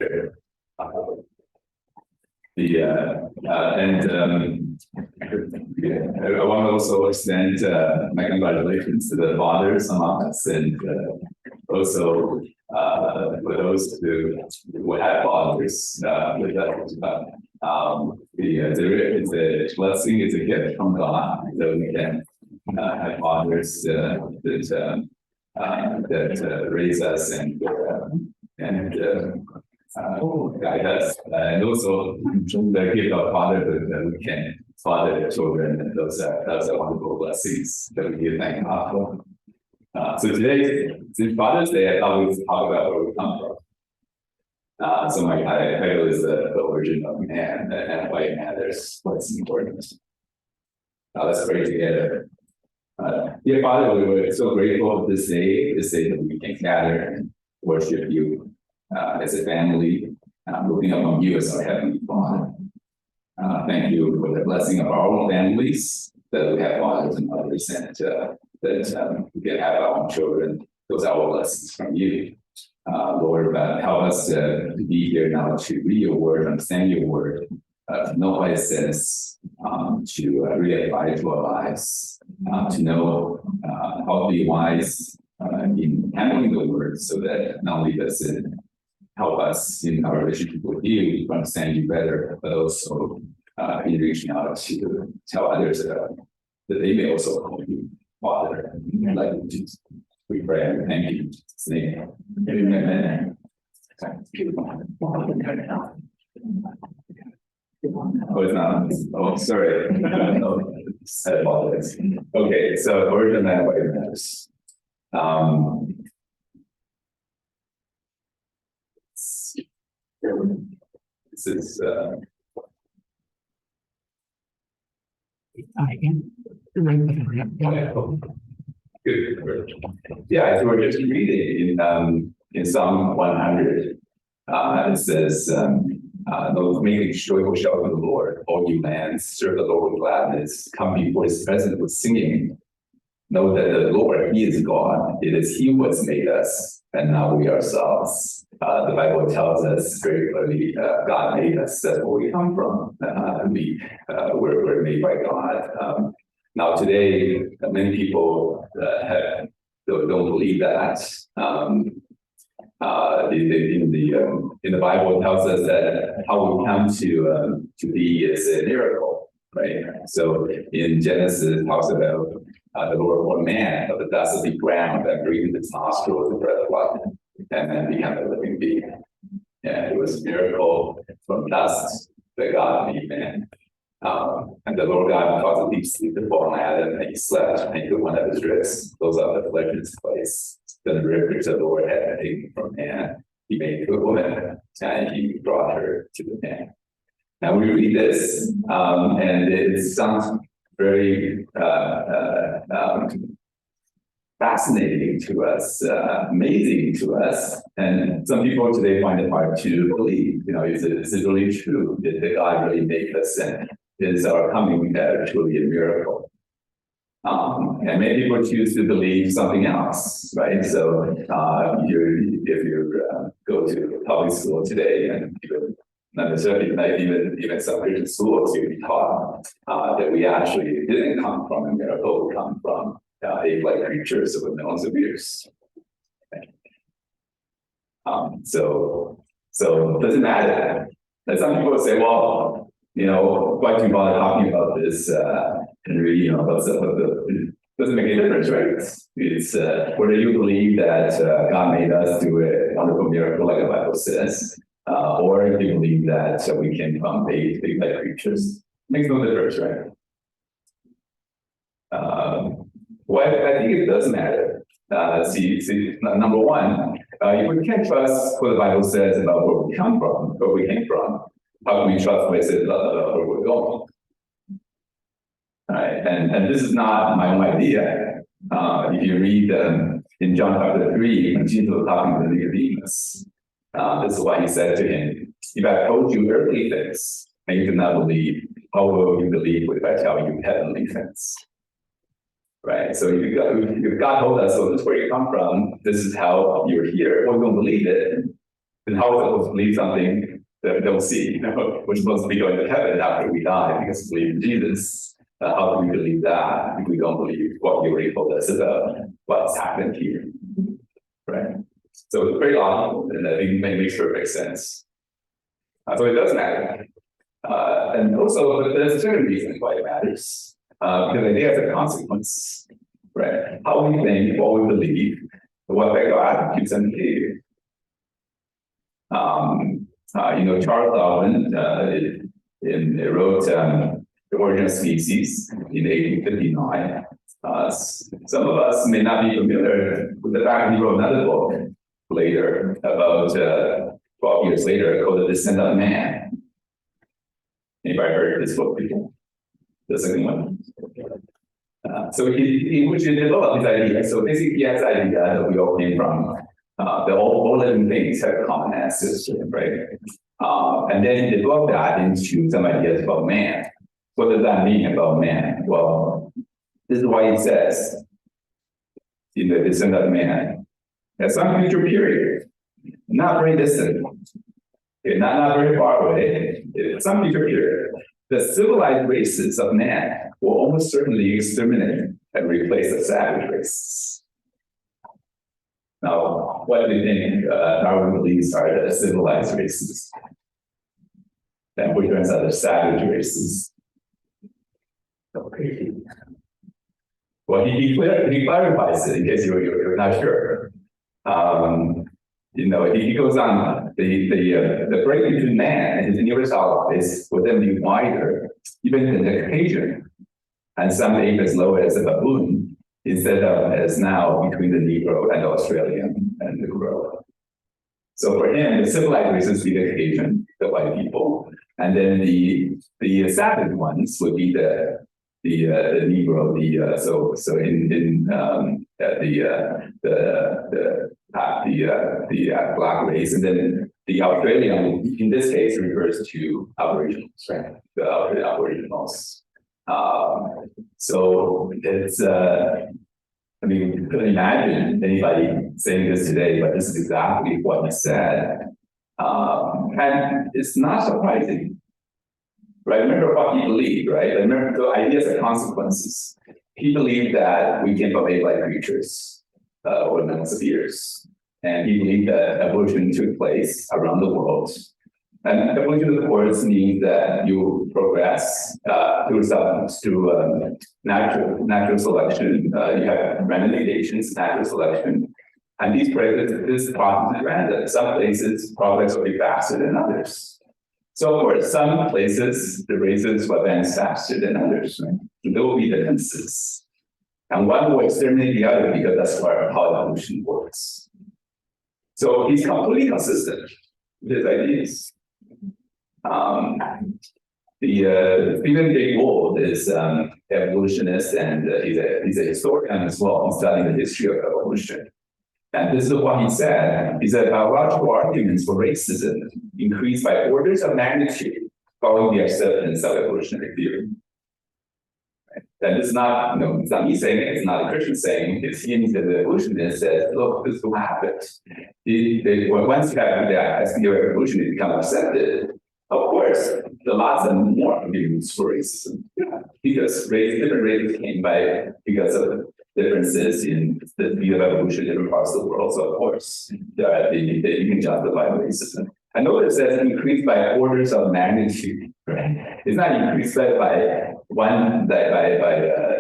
Sure. I want to also extend my congratulations to the fathers among us, and also for those who have fathers with us. It's a blessing, it's a gift from God that we can have fathers that raise us and guide us, and also the gift of fatherhood that we can father the children, and those are wonderful blessings that we give thank God for. So today, since Father's Day, I thought we'd talk about where we come from. So my title is the origin of man, and why it matters, what's important. Let's pray together. Dear Father, we're so grateful for this day that we can gather and worship you as a family, looking up on you as our Heavenly Father. Thank you for the blessing of our own families, that we have fathers and mothers, and that we can have our own children. Those are all blessings from you. Lord, help us to be here now to read your word, understand your word, to know what it says, to really apply it to our lives, to know how to be wise in handling the word, so that not only does it help us in our relationship with you to understand you better, but also in reaching out to tell others that they may also call you Father, like Jesus. We pray and thank you in Jesus' name. Amen. Oh, it's not. Oh, sorry. I apologize. Okay, so origin and why it matters. This is good. Yeah, so we're just reading in Psalm 100. It says, "Make joyful shout to the Lord, all you lands, serve the Lord with gladness, come before his presence with singing. Know that the Lord, he is God. It is he who has made us, and not we ourselves." The Bible tells us very clearly, God made us. That's where we come from. We're made by God. Now today, many people don't believe that. In the Bible, it tells us that how we come to be is a miracle, right? So in Genesis, it talks about the Lord formed man of the dust of the ground and breathed its nostrils the breath of life, and then became a living being. And it was a miracle from dust that God made man. And the Lord God caused a deep sleep to fall on Adam, and he slept, and he took one of his ribs, those are the flesh in his place. Then the rib which the Lord had taken from man, he made to a woman, and he brought her to the man. Now we read this, and it sounds very fascinating to us, amazing to us, and some people today find it hard to believe. Is it really true? Did God really make us, and is our coming truly a miracle? And many people choose to believe something else, right? So if you go to public school today, and not necessarily even some Christian schools, you'll be taught that we actually didn't come from a miracle, we come from ape-like creatures over millions of years. So it doesn't matter. And some people say, well, why do you bother talking about this, Henry? About stuff, it doesn't make any difference, right? It's whether you believe that God made us do a wonderful miracle, like the Bible says, or if you believe that we came from ape-like creatures, makes no difference, right? Well, I think it does matter. See, number one, if we can't trust what the Bible says about where we come from, where we came from, how can we trust what it says about where we're going? All right, and this is not my own idea. If you read in John chapter 3, when Jesus was talking to Nicodemus, this is what he said to him: "If I told you earthly things and you do not believe, how will you believe if I tell you heavenly things?" Right. So if God told us, so this is where you come from, this is how you're here, well, we don't believe it. then how are we supposed to believe something that we don't see? We're supposed to be going to heaven after we die because we believe in Jesus. How do we believe that if we don't believe what you already told us about what's happened here? Right? So it's very logical, and I think it makes perfect sense. So it does matter. And also, there's a certain reason why it matters. Because it has a consequence, right? How we think, what we believe, what affect our attitudes and behavior. Charles Darwin wrote The Origin of Species in 1859. Some of us may not be familiar with the fact that he wrote another book later, about 12 years later, called The Descent of Man. Anybody heard of this book before? The second one. So he which he developed this idea. So basically, he has the idea that we all came from all living things have a common ancestor, right? And then he developed that into some ideas about man. What does that mean about man? Well, this is why he says in The Descent of Man, at some future period, not very distant, not very far away, at some future period, the civilized races of man will almost certainly exterminate and replace the savage races. Now, what do you think Darwin believes are the civilized races? And which ones are the savage races? Okay. Well, he clarifies it in case you're not sure. He goes on, the break between man and his universal is within the wider, even in the Caucasian, and some ape as low as a baboon, instead of as now between the Negro and the Australian and the Negro. So for him, the civilized races would be the Caucasian, the white people, and then the savage ones would be the Negro, the black race, and then the Australian, in this case, refers to Aboriginals, right? The Aboriginals. So it's, you couldn't imagine anybody saying this today, but this is exactly what he said. And it's not surprising, right? Remember what he believed, right? Remember the ideas of consequences. He believed that we came from ape-like creatures over millions of years. And he believed that evolution took place around the world. And evolution, of course, means that you progress through natural selection. You have random mutations, natural selection. And this process is random. Some places progress will be faster than others. So, of course, some places the races will advance faster than others. Right? There will be differences. And one will exterminate the other because that's how evolution works. So he's completely consistent with his ideas. Stephen Jay Gould is evolutionist, and he's a historian as well. He's studying the history of evolution. And this is what he said. He said biological arguments for racism increase by orders of magnitude following the acceptance of evolutionary theory. And it's not, it's not me saying it, it's not a Christian saying, it's him, the evolutionist says, look, this will happen. Once you have the idea of evolution, it becomes accepted. Of course, the lots of more arguments for racism. Because different races came by because of differences in the view of evolution in different parts of the world. So of course, you can justify racism. I notice that it's increased by orders of magnitude, right? It's not increased by 10%,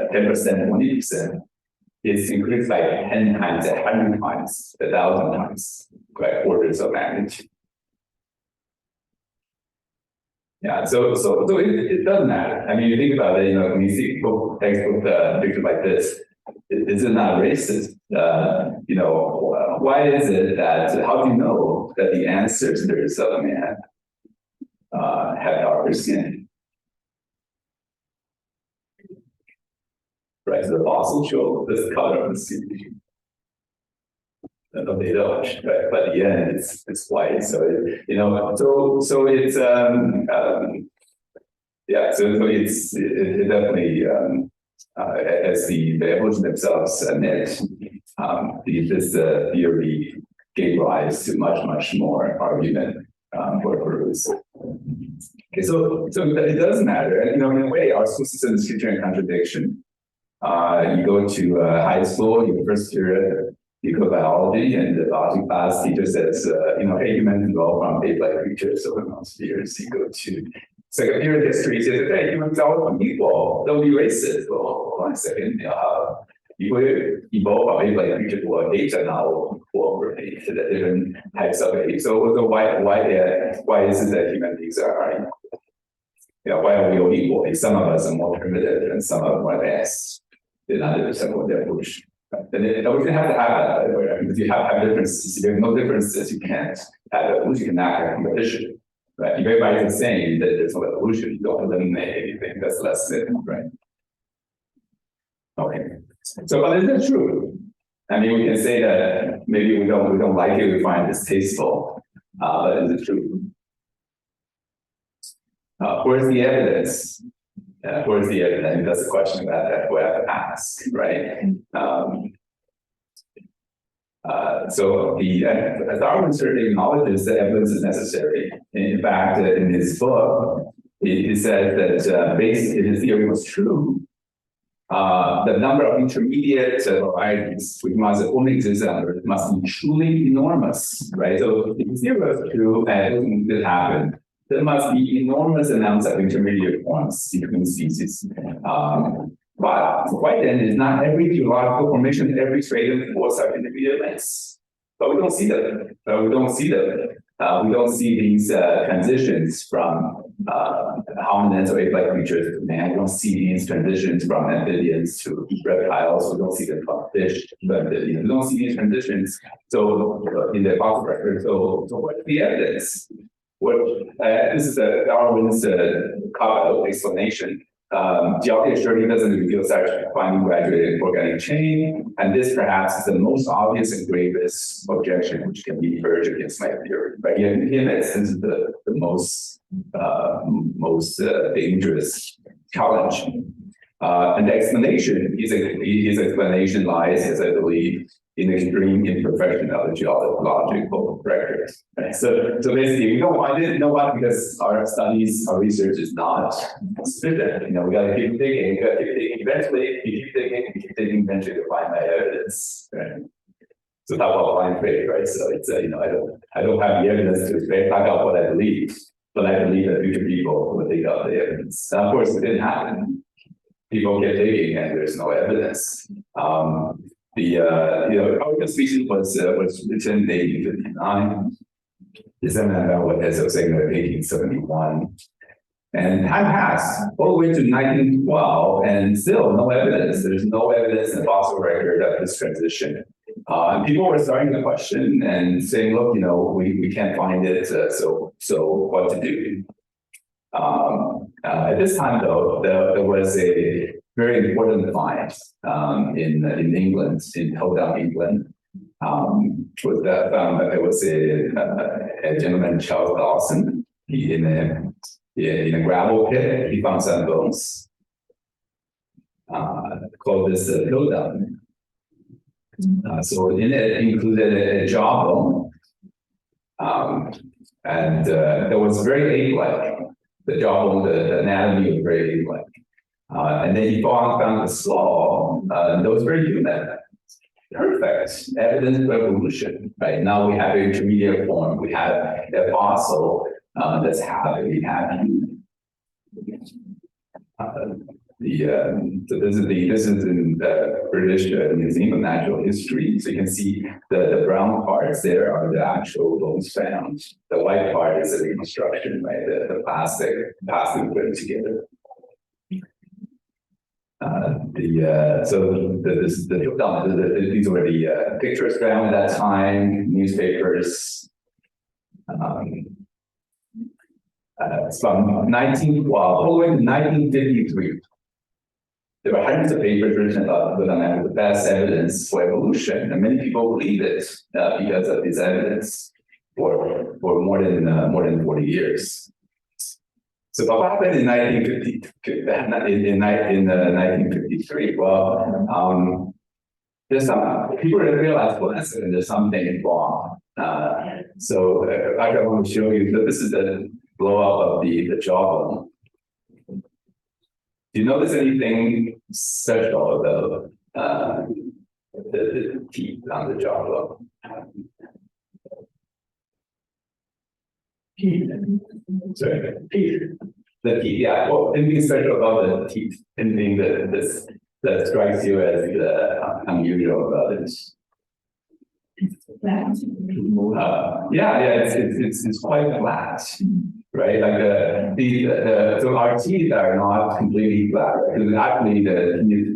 20%. It's increased by 10 times, 100 times, 1,000 times, by orders of magnitude. Yeah, so it doesn't matter. I mean, you think about it, when you see textbook picture like this, is it not racist? Why is it that, how do you know that the ancestors of a man had darker skin? Right, so the fossils show this color of the skin. No, they don't, right? But at the end, it's white. So so it's it definitely as the evolution themselves admit, this theory gave rise to much more argument for this. Okay, so it does matter, and in a way, our school system is featuring contradiction. You go to high school, your first period, ecobiology, and the biology class teacher says, hey, humans evolved from ape-like creatures over most years. You go to second period history, says, hey, humans evolved from people, don't be racist. Well, hold on a second, you will evolve from ape-like creatures to apes and now relate to the different types of apes. So why is it that human beings are why are we all equal? Some of us are more primitive and some are more advanced than others of the evolution. And we can have to have that, because you have differences. If there are no differences, you can't have evolution, you cannot have competition. Right? If everybody's the same, that there's no evolution, you don't eliminate anything that's less than, right? Okay. So, but is that true? I mean, we can say that maybe we don't like it, we find it distasteful, but is it true? Where's the evidence? Where's the evidence? That's a question that we have to ask, right? So Darwin certainly acknowledges that evidence is necessary. In fact, in his book, he says that if his theory was true, the number of intermediate varieties which must only exist on Earth must be truly enormous, right? So if his theory was true and it happened, there must be enormous amounts of intermediate forms between species. But quite then, is not every geological formation, every stratum force have intermediate lengths. But we don't see them. We don't see these transitions from hominins or ape-like creatures to man. We don't see these transitions from amphibians to reptiles. We don't see them from fish to amphibians. We don't see these transitions. So in the fossil record. So what's the evidence? This is Darwin's cop-out explanation. Geology surely doesn't reveal such finely graduated organic chain, and this perhaps is the most obvious and gravest objection which can be urged against my theory. But yet, in him, this is the most dangerous challenge. And the explanation, his explanation lies, as I believe, in extreme imperfection of the geological record. Right? So basically, we don't find it. You know what? Because our research is not sufficient. We got to keep digging. Eventually, you keep digging. Eventually, to find that evidence. Right? So talk about blind faith, right? So it's I don't have the evidence to back up what I believe, but I believe that future people will dig up the evidence. And of course, it didn't happen. People get digging, and there's no evidence. Our species was written in 1859. December was saying that 1871. And time passed all the way to 1912, and still no evidence. There's no evidence in the fossil record of this transition. And people were starting to question and saying, look, we can't find it, so what to do? At this time, though, there was a very important find in England, in Oldham, England. Found that there was a gentleman, Charles Dawson, in a gravel pit. He found some bones called this Oldham. So in it included a jawbone, and it was very ape-like. The jawbone, the anatomy was very ape-like. And then he found the skull, that was very human. Perfect evidence of evolution, right? Now we have an intermediate form. We have a fossil that's happily happy. So this is in the British Museum of Natural History. So you can see the brown parts there are the actual bones found. The white part is a reconstruction, right? The plastic put together. These were the pictures found at that time, newspapers. From 1912 all the way to 1953. There were hundreds of papers written about the best evidence for evolution, and many people believe it because of this evidence for more than 40 years. So what happened in 1953? Well, there's some people realized, well, there's something wrong. I want to show you that this is the blow up of the jawbone. Do you notice anything special about the teeth on the jawbone? Teeth. Sorry, teeth. The teeth, yeah. Well, anything special about the teeth? Anything that strikes you as unusual about it? It's quite flat, right? Like so our teeth are not completely flat. Because actually the teeth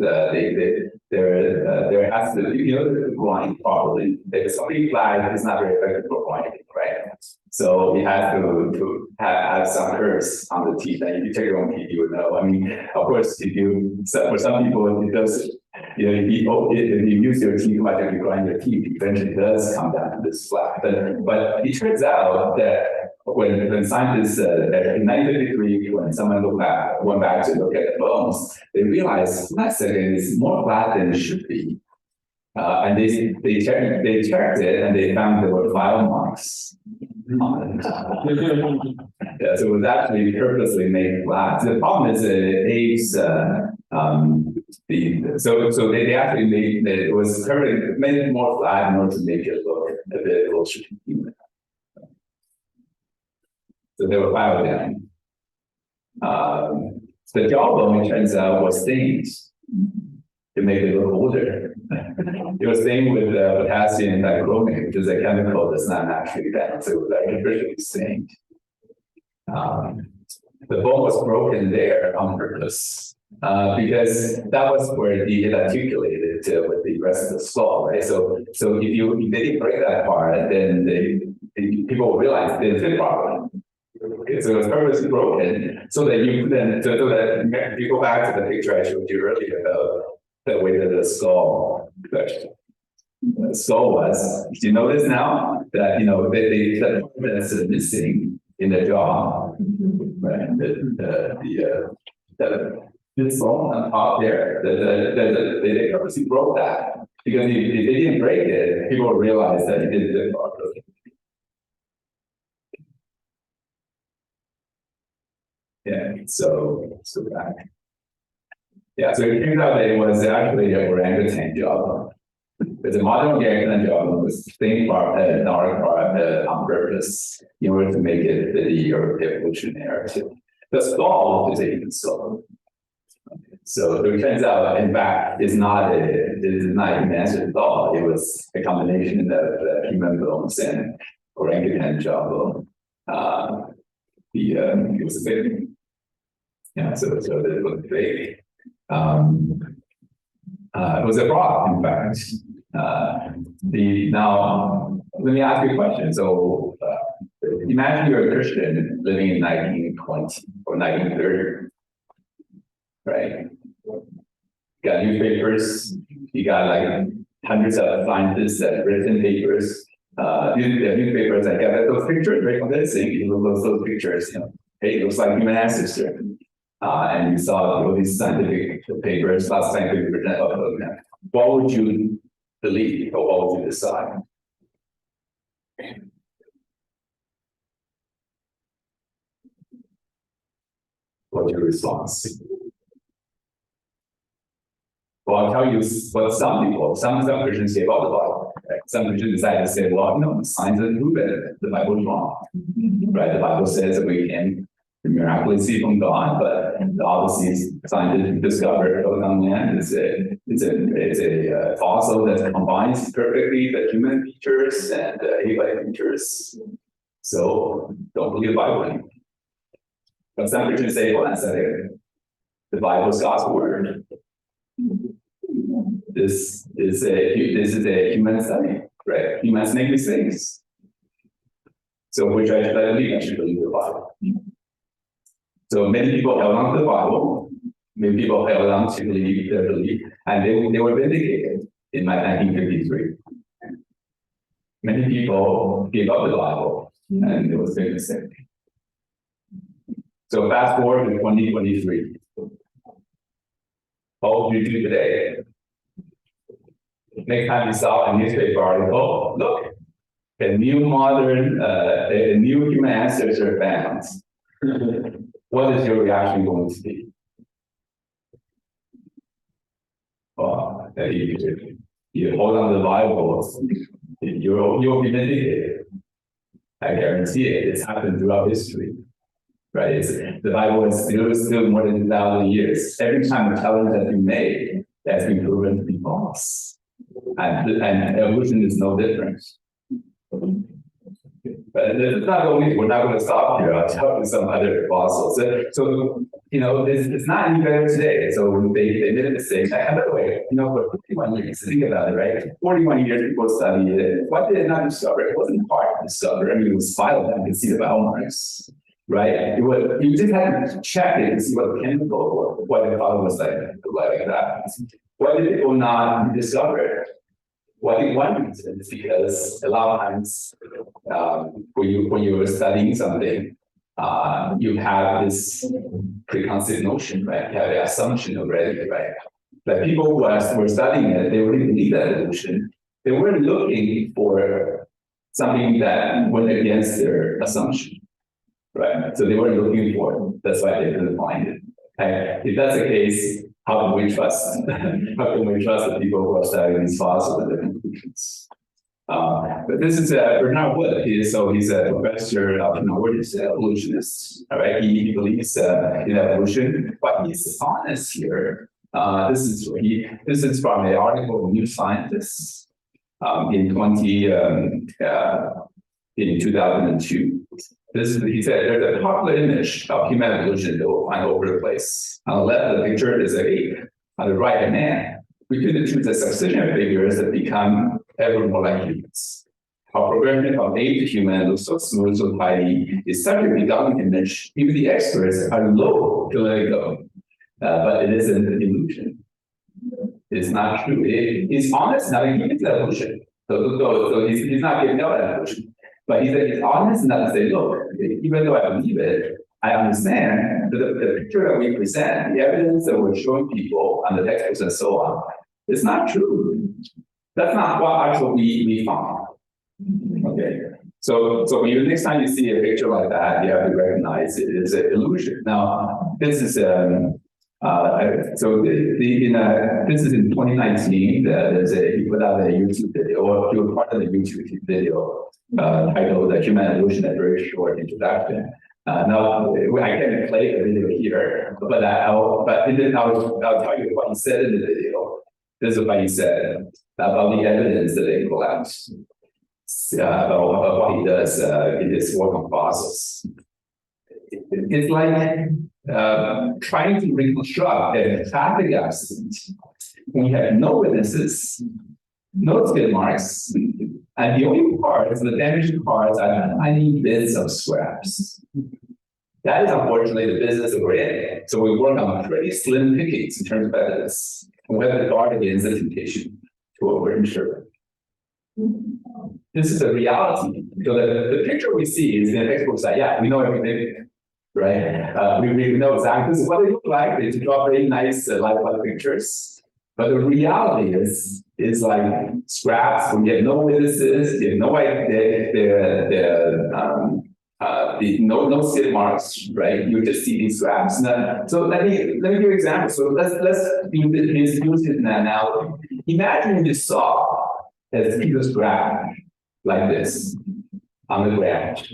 there has to to grind properly. If it's completely flat, it's not very effective for grinding, right? So it has to have some curves on the teeth. And if you take your own teeth, you would know. I mean, of course, for some people, it does. If you use your teeth much and you grind your teeth, eventually it does come down to this flat. But it turns out that when scientists in 1953, when someone went back to look at the bones, they realized flat is more flat than it should be. And they checked it and they found there were file marks on it. Yeah, so it was actually purposely made flat. The problem is it aids so they actually made it was made it more flat in order to make it look a bit closer to human. So they were filed down. The jawbone, it turns out, was stained to make it look older. It was stained with potassium dichromate, which is a chemical that's not naturally found. So it was artificially stained. The bone was broken there on purpose. Because that was where it articulated with the rest of the skull, right? So if they didn't break that part, then people will realize it didn't fit properly. Okay, so it was purposely broken so that if you go back to the picture I showed you earlier about the way that the skull was. Do you notice now that the part that's missing in the jaw, right? This bone on top there, they purposely broke that because if they didn't break it, people would realize that it didn't fit properly. Yeah, so that. Yeah, so it turns out that it was actually an orangutan jawbone. But the modern orangutan jawbone was the same part, dark part on purpose in order to make it the evolution narrative. The skull is a human skull. So it turns out, in fact, it is not a human ancestor at all. It was a combination of human bones and orangutan jawbone. It was a baby. Yeah, so it was a baby. It was a frog, in fact. Now, let me ask you a question. So, imagine you're a Christian living in 1920 or 1930, right? You got newspapers, you got like hundreds of scientists that have written papers. Newspapers that got those pictures, right? Convincing, you look at those pictures, hey, it looks like human ancestor. And you saw all these scientific papers, lots of scientific papers of them. What would you believe or what would you decide? What's your response? Well, I'll tell you what some Christians say about the Bible. Right? Some Christians decide to say, well, science doesn't prove it. The Bible is wrong. Right? The Bible says that we can miraculously from God, but obviously scientific discovery on land is a fossil that combines perfectly the human features and the ape-like features. So don't believe the Bible anymore. But some Christians say, well, that's it. The Bible is God's word. This is a human study, right? Humans make mistakes. So which I should believe? I should believe the Bible. So many people held on to the Bible, many people held on to their belief, and they were vindicated in 1953. Many people gave up the Bible, and it was a mistake. So fast forward to 2023. What would you do today? Next time you saw a newspaper article, look, a new modern, a new human ancestor found, what is your reaction going to be? Well, you hold on to the Bible, you'll be vindicated. I guarantee it. It's happened throughout history, right? The Bible is still more than 2,000 years. Every time a challenge has been made, that's been proven to be false. And evolution is no different. But it's not only, we're not going to stop here. I'll tell you some other fossils. So it's not any better today. So they made a mistake. And by the way, for 51 years, think about it, right? 41 years people studied it. What did it not discover? It wasn't hard to discover. I mean, it was filed. You can see the bowel marks, right? You just had to check it to see what chemical, what the color was like that. Why did people not discover it? Well, I think one reason is because a lot of times when you're studying something, you have this preconceived notion, right? You have the assumption already, right? But people who were studying it, they really believe that evolution. They weren't looking for something that went against their assumption, right? So they weren't looking for it. That's why they couldn't find it. Okay? If that's the case, how can we trust? How can we trust the people who are studying these fossils and their conclusions? But this is Bernard Wood. He's a professor of he's an evolutionist. All right, he believes in evolution, but he's honest here. This is from an article in New Scientist in 2002. He said there's a popular image of human evolution that we'll find all over the place. On the left of the picture is an ape. On the right, a man. We could choose a succession of figures that become ever more like humans. Our progression from ape to human looks so smooth, so tidy. It's such a redundant image. Even the experts are loath to let it go. But it is an illusion. It's not true. He's honest now. He believes evolution. So he's not giving up evolution. But he's honest enough to say, look, even though I believe it, I understand that the picture that we present, the evidence that we're showing people on the textbooks and so on, it's not true. That's not what actually we found. Okay. So when next time you see a picture like that, you have to recognize it is an illusion. Now, this is this is in 2019. He put out a YouTube video, or he was part of the YouTube video titled "The Human Evolution: A Very Short Introduction." Now I can't play the video here, but I'll tell you what he said in the video. This is what he said about the evidence that they collapsed, about what he does in his work on fossils. It's like trying to reconstruct a traffic accident when you have no witnesses, no skid marks, and the only parts, the damaged parts, are tiny bits of scraps. That is unfortunately the business that we're in. So we work on pretty slim pickings in terms of evidence. And we have to guard against the temptation to over-insure. This is a reality. So the picture we see is in the textbooks that, yeah, we know everything, right? We know exactly this is what they look like. They draw very nice lifelike pictures. But the reality is like scraps when you have no witnesses, you have no idea, no skid marks, right? You just see these scraps. So let me give you an example. So let's use it now. Imagine you saw a piece of scrap like this on the ground.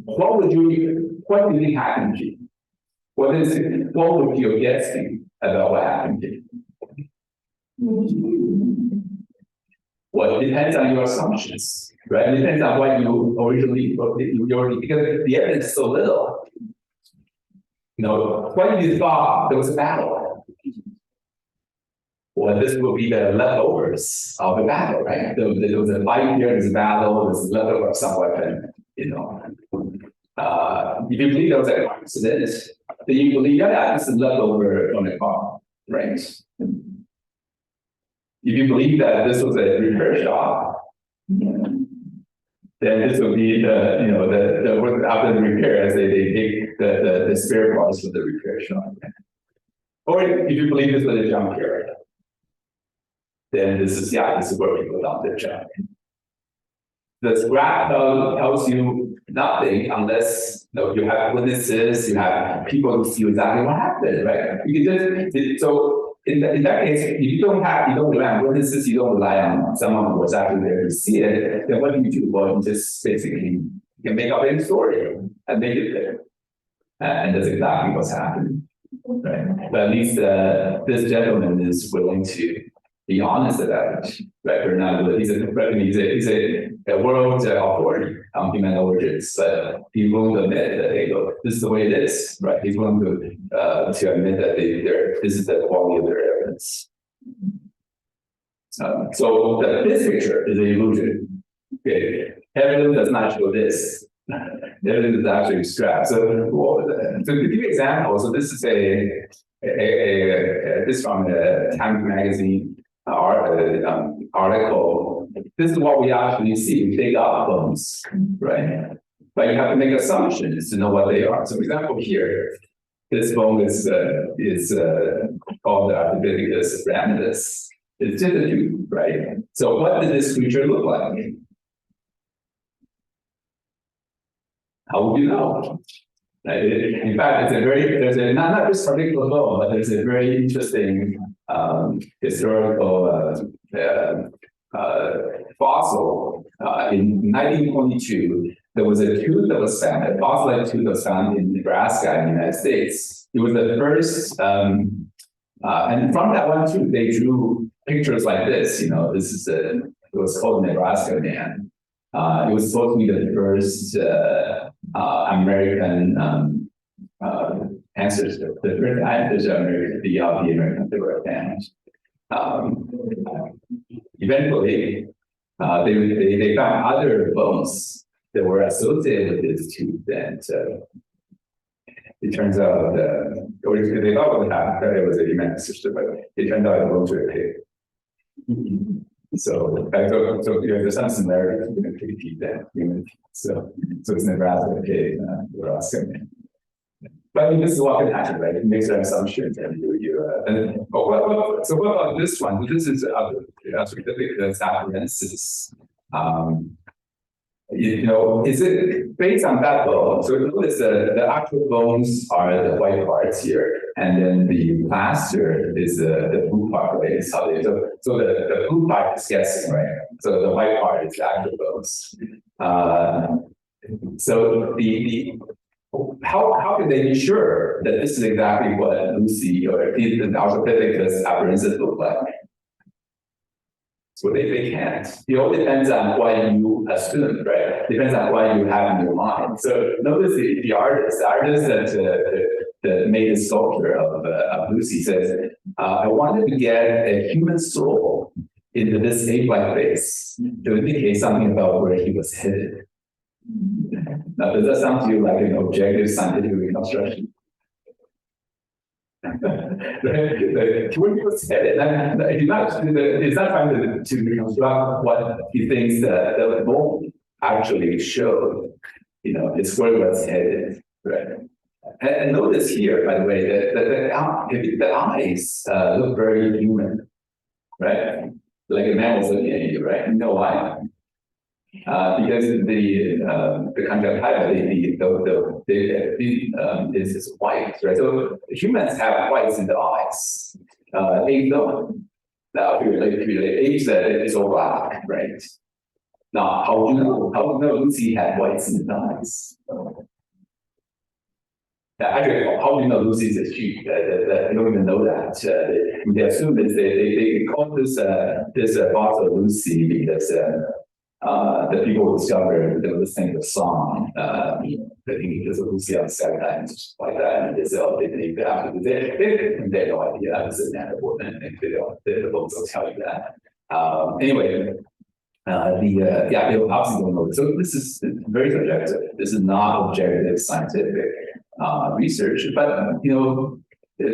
What do you think happened to you? What would your guess be about what happened to you? Well, it depends on your assumptions, right? It depends on what you originally, because the evidence is so little. What you thought there was a battle. Well, this will be the leftovers of the battle, right? There was a fight here, there's a battle, there's a leftover of some weapon, If you believe there was an accident, then you believe, yeah, this is leftover from a car, right? If you believe that this was a repair shop, then this would be after the repairs, they take the spare parts for the repair shop. Or if you believe this was a junkyard, then this is where people dump their junk. the scrap tells you nothing unless you have witnesses, you have people who see exactly what happened, right? You can just, so in that case, if you don't rely on witnesses, you don't rely on someone who was actually there to see it, then what do? Well, you just basically can make up any story and make it there. And that's exactly what's happening, right? But at least this gentleman is willing to be honest about it, right? Bernardo, he's a world authority on human origins, but he won't admit that, hey, look, this is the way it is, right? He's willing to admit that this is the quality of their evidence. So this picture is an illusion. Okay, evidence does not show this. Evidence is actually scrap. So to give you an example, so this is this from a Time magazine article. This is what we actually see. We take up bones, right? But you have to make assumptions to know what they are. So, for example, here, this bone is called the Ardipithecus ramidus. It's just a tooth, right? So, what does this creature look like? How would you know? In fact, there's not this particular bone, but there's a very interesting historical fossil. In 1922, there was a tooth that was found, a fossilized tooth that was found in Nebraska in the United States. It was the first, and from that one tooth, they drew pictures like this. You know, this is it was called Nebraska Man. It was supposed to be the first American ancestor, the first ancestor of the Americans that were advanced. Eventually, they found other bones that were associated with this tooth, and it turns out they thought it was a human ancestor, but it turned out it was a pig. So there's some similarities between the pig and human. So it's Nebraska pig, Nebraska. But I mean, this is what can happen, right? It makes an assumption, and so what about this one? This is Ardipithecus afarensis. Is it based on that bone? So notice the actual bones are the white parts here, and then the plaster is the blue part, right? So the blue part is guessing, right? So the white part is the actual bones. So how can they be sure that this is exactly what Lucy or the Ardipithecus afarensis look like? So they can't. It all depends on what you assume, right? Depends on what you have in your mind. So notice the artist that made the sculpture of Lucy says, I wanted to get a human soul into this ape-like face to indicate something about where he was headed. Now, does that sound to you like an objective scientific reconstruction? Where he was headed, he's not trying to reconstruct what he thinks the bone actually showed. It's where it was headed, right? And notice here, by the way, the eyes look very human, right? Like a man was looking at you, right? You know why? Because the conjunctiva, is white, right? So humans have whites in the eyes. Apes don't. Now, if you apes, it's all black, right? Now, how do you know? How do you know Lucy had whites in the eyes? Actually, how do you know Lucy's a sheep? They don't even know that. They assume that they call this fossil Lucy because the people discovered they were listening to a song. I think because of Lucy on the second and like that, and they have no idea that was an animal, and the books will tell you that. Anyway. They obviously don't know. So this is very subjective. This is not objective scientific research. But to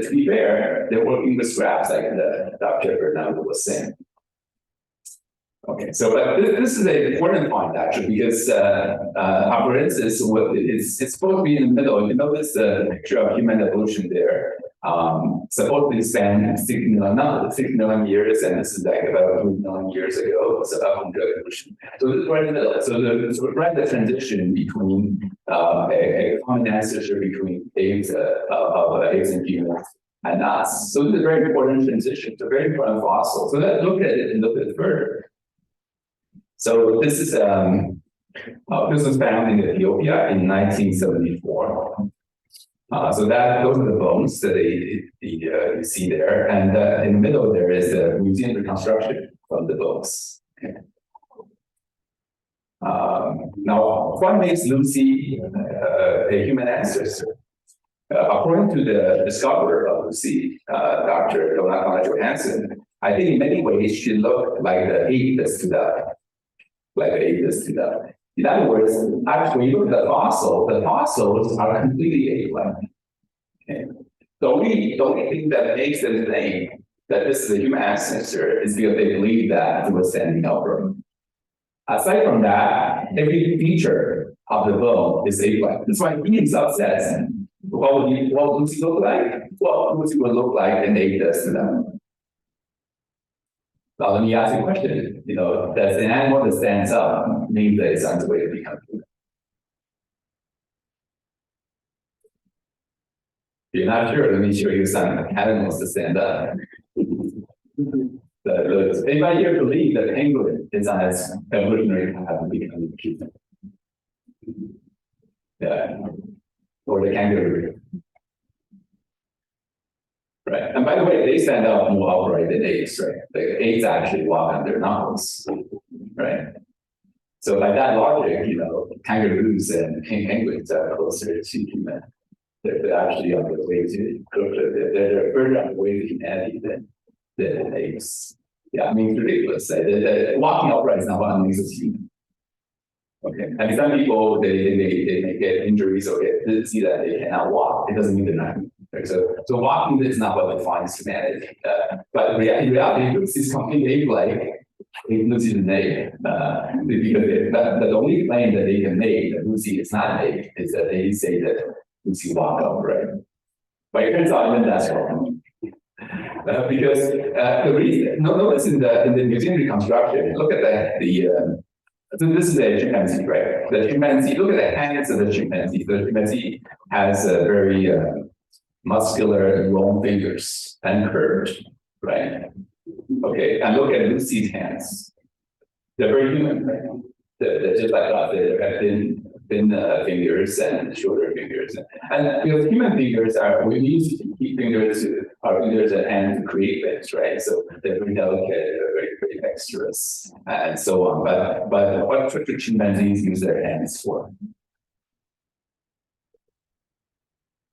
be fair, they're working with scraps, like Dr. Bernardo was saying. Okay, so but this is an important point actually, because afarensis it's supposed to be in the middle. You notice the picture of human evolution there. supposedly spanned 6 million years, and this is like about 3 million years ago. So evolution. So this is right in the middle. So right the transition between a common ancestor between apes and humans and us. So this is a very important transition. It's a very important fossil. So let's look at it and look at it further. So this is this was found in Ethiopia in 1974. So those are the bones that you see there, and in the middle there is a museum reconstruction of the bones. Okay. Now, what makes Lucy a human ancestor? According to the discoverer of Lucy, Dr. Donna Johansen, I think in many ways she looked like the ape that stood up, In other words, actually, when you look at the fossils are completely ape-like. Okay. The only thing that makes them think that this is a human ancestor is because they believe that it was standing upright. Aside from that, every feature of the bone is ape-like. That's why he himself says, what would Lucy look like? Well, Lucy would look like an ape does to them. Now, let me ask you a question. Does an animal that stands up mean that it's on its way to become human? If you're not sure, let me show you some animals that stand up. Anybody here believe that the penguin is on its evolutionary path to become human? Yeah. Or the kangaroo. Right. And by the way, they stand up more upright than apes, right? The apes actually walk on their knuckles, right? So by that logic, kangaroos and penguins are closer to human. They're actually on the way to they're further on the way to humanity than apes. Yeah, I mean, it's ridiculous. Walking upright is not what makes us human. Okay. And some people they may get injuries or see that they cannot walk. It doesn't mean they're not human. So walking is not what defines humanity. But in reality, it's completely like Lucy is an ape. Because the only claim that they can make that Lucy is not an ape is that they say that Lucy walked upright. But it turns out even that's wrong. Because the reason, notice in the museum reconstruction, look at so this is a chimpanzee, right? The chimpanzee, look at the hands of the chimpanzee. The chimpanzee has a very muscular, long fingers and curved, right? Okay, and look at Lucy's hands. They're very human, right? They're just like us. They have thin fingers and shorter fingers. And because human fingers we use our fingers and hands to create things, right? So they're very delicate, very, very dexterous, and so on. But what chimpanzees use their hands for?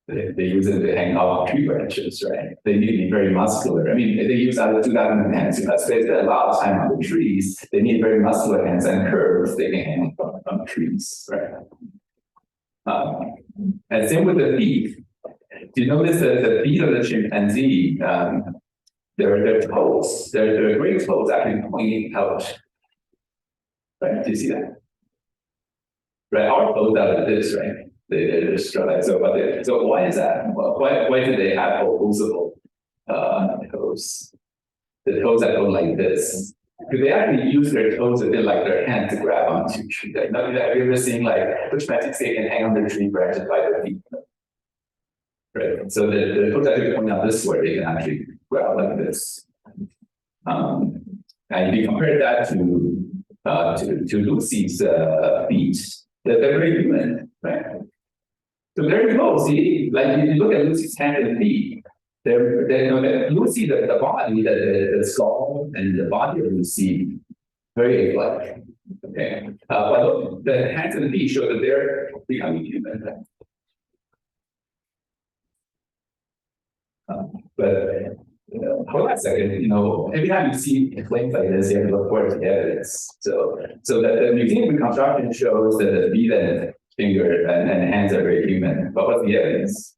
They use it to hang off tree branches, right? They need to be very muscular. I mean, they use out of 2,000 hands. Spend a lot of time on the trees. They need very muscular hands and curves. They can hang from trees, right? And same with the feet. Do you notice that the feet of the chimpanzee, their toes, their great toes actually pointing out? Right? Do you see that? Right, our toes out of this, right? They're just like so. So why is that? Well, why do they have opposable toes? The toes that go like this. Because they actually use their toes a bit like their hand to grab onto tree. Have you ever seen like which chimpanzees they can hang on their tree branches by their feet? Right. So the toes actually point out this way. They can actually grab like this. And if you compare that to Lucy's feet, they're very human, right? So very close. See, like if you look at Lucy's hand and feet, Lucy, the body, the skull and the body of Lucy, very ape-like. Okay, but the hands and feet show that they're becoming human. But hold on a second. Every time you see claims like this, you have to look for the evidence. So that the museum reconstruction shows that the feet and finger and hands are very human. But what's the evidence?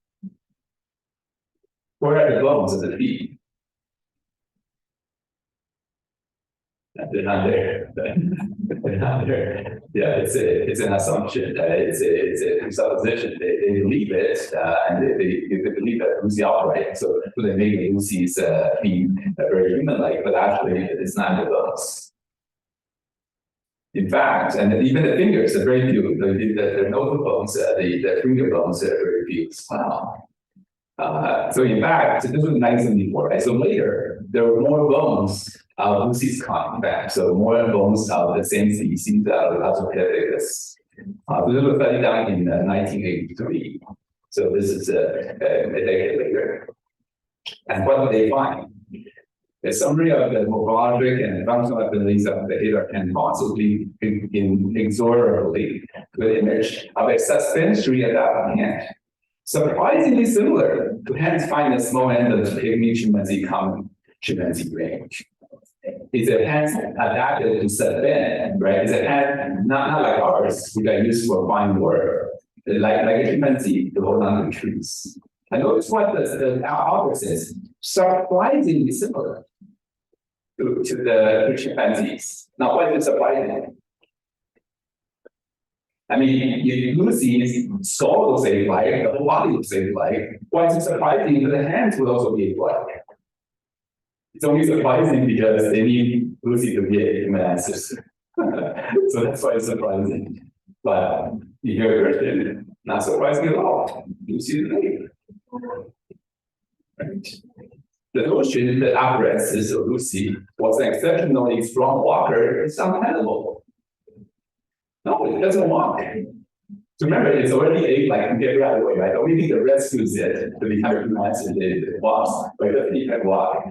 Where are the bones of the feet? They're not there. They're not there. Yeah, it's an assumption. It's a presupposition. They believe it, and they believe that Lucy operates. So they make Lucy's being very human-like, but actually it's not the bones. In fact, and even the fingers are very few. The notable bones, the finger bones are very few as well. So in fact, this was 1974, right? So later, there were more bones of Lucy's coming back. So more bones of the same species, Australopithecus. So this was studied down in 1983. So this is a decade later. And what did they find? A summary of the morphologic and functional abilities of the Hadar can possibly be inexorably with image of a suspensory adaptive hand. Surprisingly similar to hands found in the small end of the pygmy chimpanzee common chimpanzee range. It's a hand adapted to suspend, right? It's a hand not like ours, which are used for fine work, like a chimpanzee to hold on to trees. And notice what the author says, surprisingly similar to the chimpanzees. Now, why is it surprising? I mean, Lucy's skull looks alike, the whole body looks alike. Why is it surprising that the hands would also be alike? It's only surprising because they need Lucy to be a human ancestor. So that's why it's surprising. But you hear a question, not surprising at all. Lucy is late. Right. The notion that apparatus of Lucy was an exceptionally strong walker is untenable. No, it doesn't walk. So remember, it's already ape-like and get right away, right? The only thing that rescues it to become a human ancestor is it walks, but it doesn't even walk.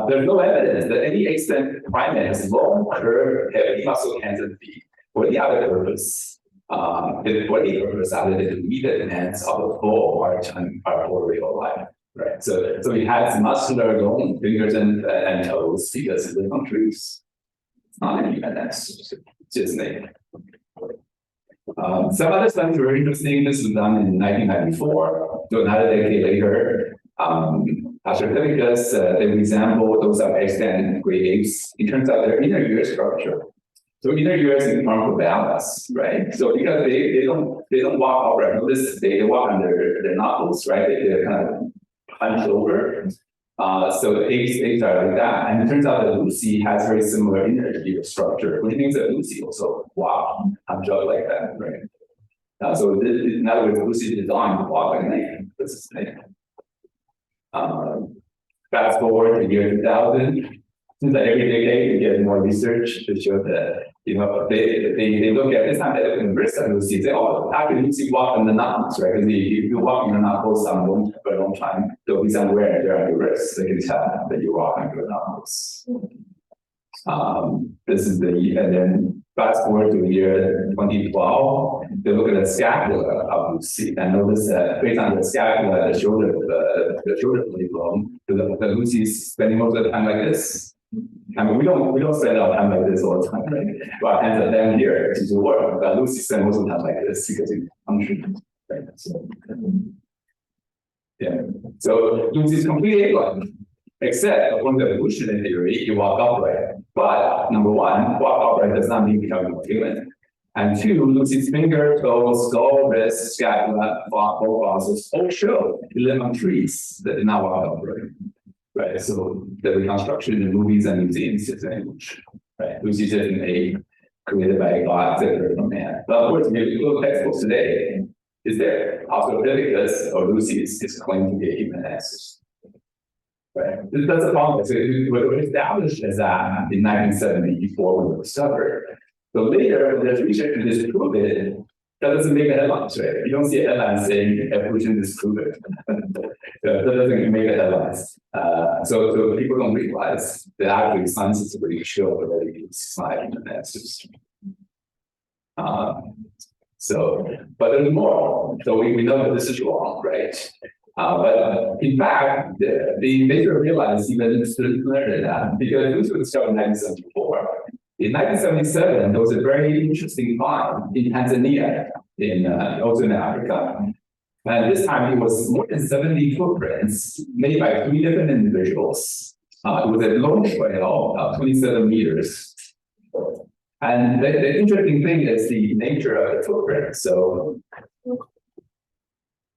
There's no evidence that any extant primate has long, curved, heavy muscle hands and feet for the other purpose. For the purpose other than to lead the hands of a full arboreal life. Right. So it has muscular long fingers and toes because it lives on trees. It's not a human ancestor, it's just nature. Some other studies were interesting. This was done in 1994. So another decade later, Australopithecus, they resemble those of extant great apes in terms of their inner ear structure. So inner ears in form of balance, right? So because they don't walk upright, notice they walk on their knuckles, right? They're kind of hunched over. So the apes are like that. And it turns out that Lucy has very similar inner ear structure, which means that Lucy also walk hunched like that, right? So in other words, Lucy is designed to walk like an ape. This is an ape. Fast forward to year 2000. Since every decade we get more research to show that they look at this time they look in wrist and Lucy say, oh, how can Lucy walk on the knuckles, right? Because if you walk on the knuckles for a long time, there'll be some wear and tear on your wrists. They can tell that you walk on your knuckles. This is and then fast forward to the year 2012, they look at the scapula of Lucy and notice that based on the scapula, the shoulder blade bone, the Lucy's spending most of the time like this. I mean, we don't spend our time like this all the time, right? Our hands are down here to do work. But Lucy spends most of the time like this because it's functional, right? So, yeah. So Lucy's completely ape-like, except according to the evolutionary theory, you walk upright. But number one, walk upright does not mean becoming a human. And two, Lucy's finger, toes, skull, wrist, scapula, bone fossils all show you live on trees that did not walk upright. Right, so the reconstruction in the movies and museums is image, right? Lucy's just an ape created by God, etc. from man. But of course, if you look at textbooks today, is there Australopithecus or Lucy is claimed to be a human ancestor? Right, that's a problem. So it was established as that in 1974 when it was discovered. So later, there's research to disprove it. That doesn't make a headlines, right? You don't see a headline saying evolution disproven. That doesn't make the headlines. So people don't realize that actually science is really show that it's not human ancestors. But there's more. So we know that this is wrong, right? But in fact, they later realized even later than that because this was discovered in 1974. In 1977, there was a very interesting find in Tanzania, also in Africa. And this time it was more than 70 footprints made by 3 different individuals It was a long trail, 27 meters. And the interesting thing is the nature of the footprint. So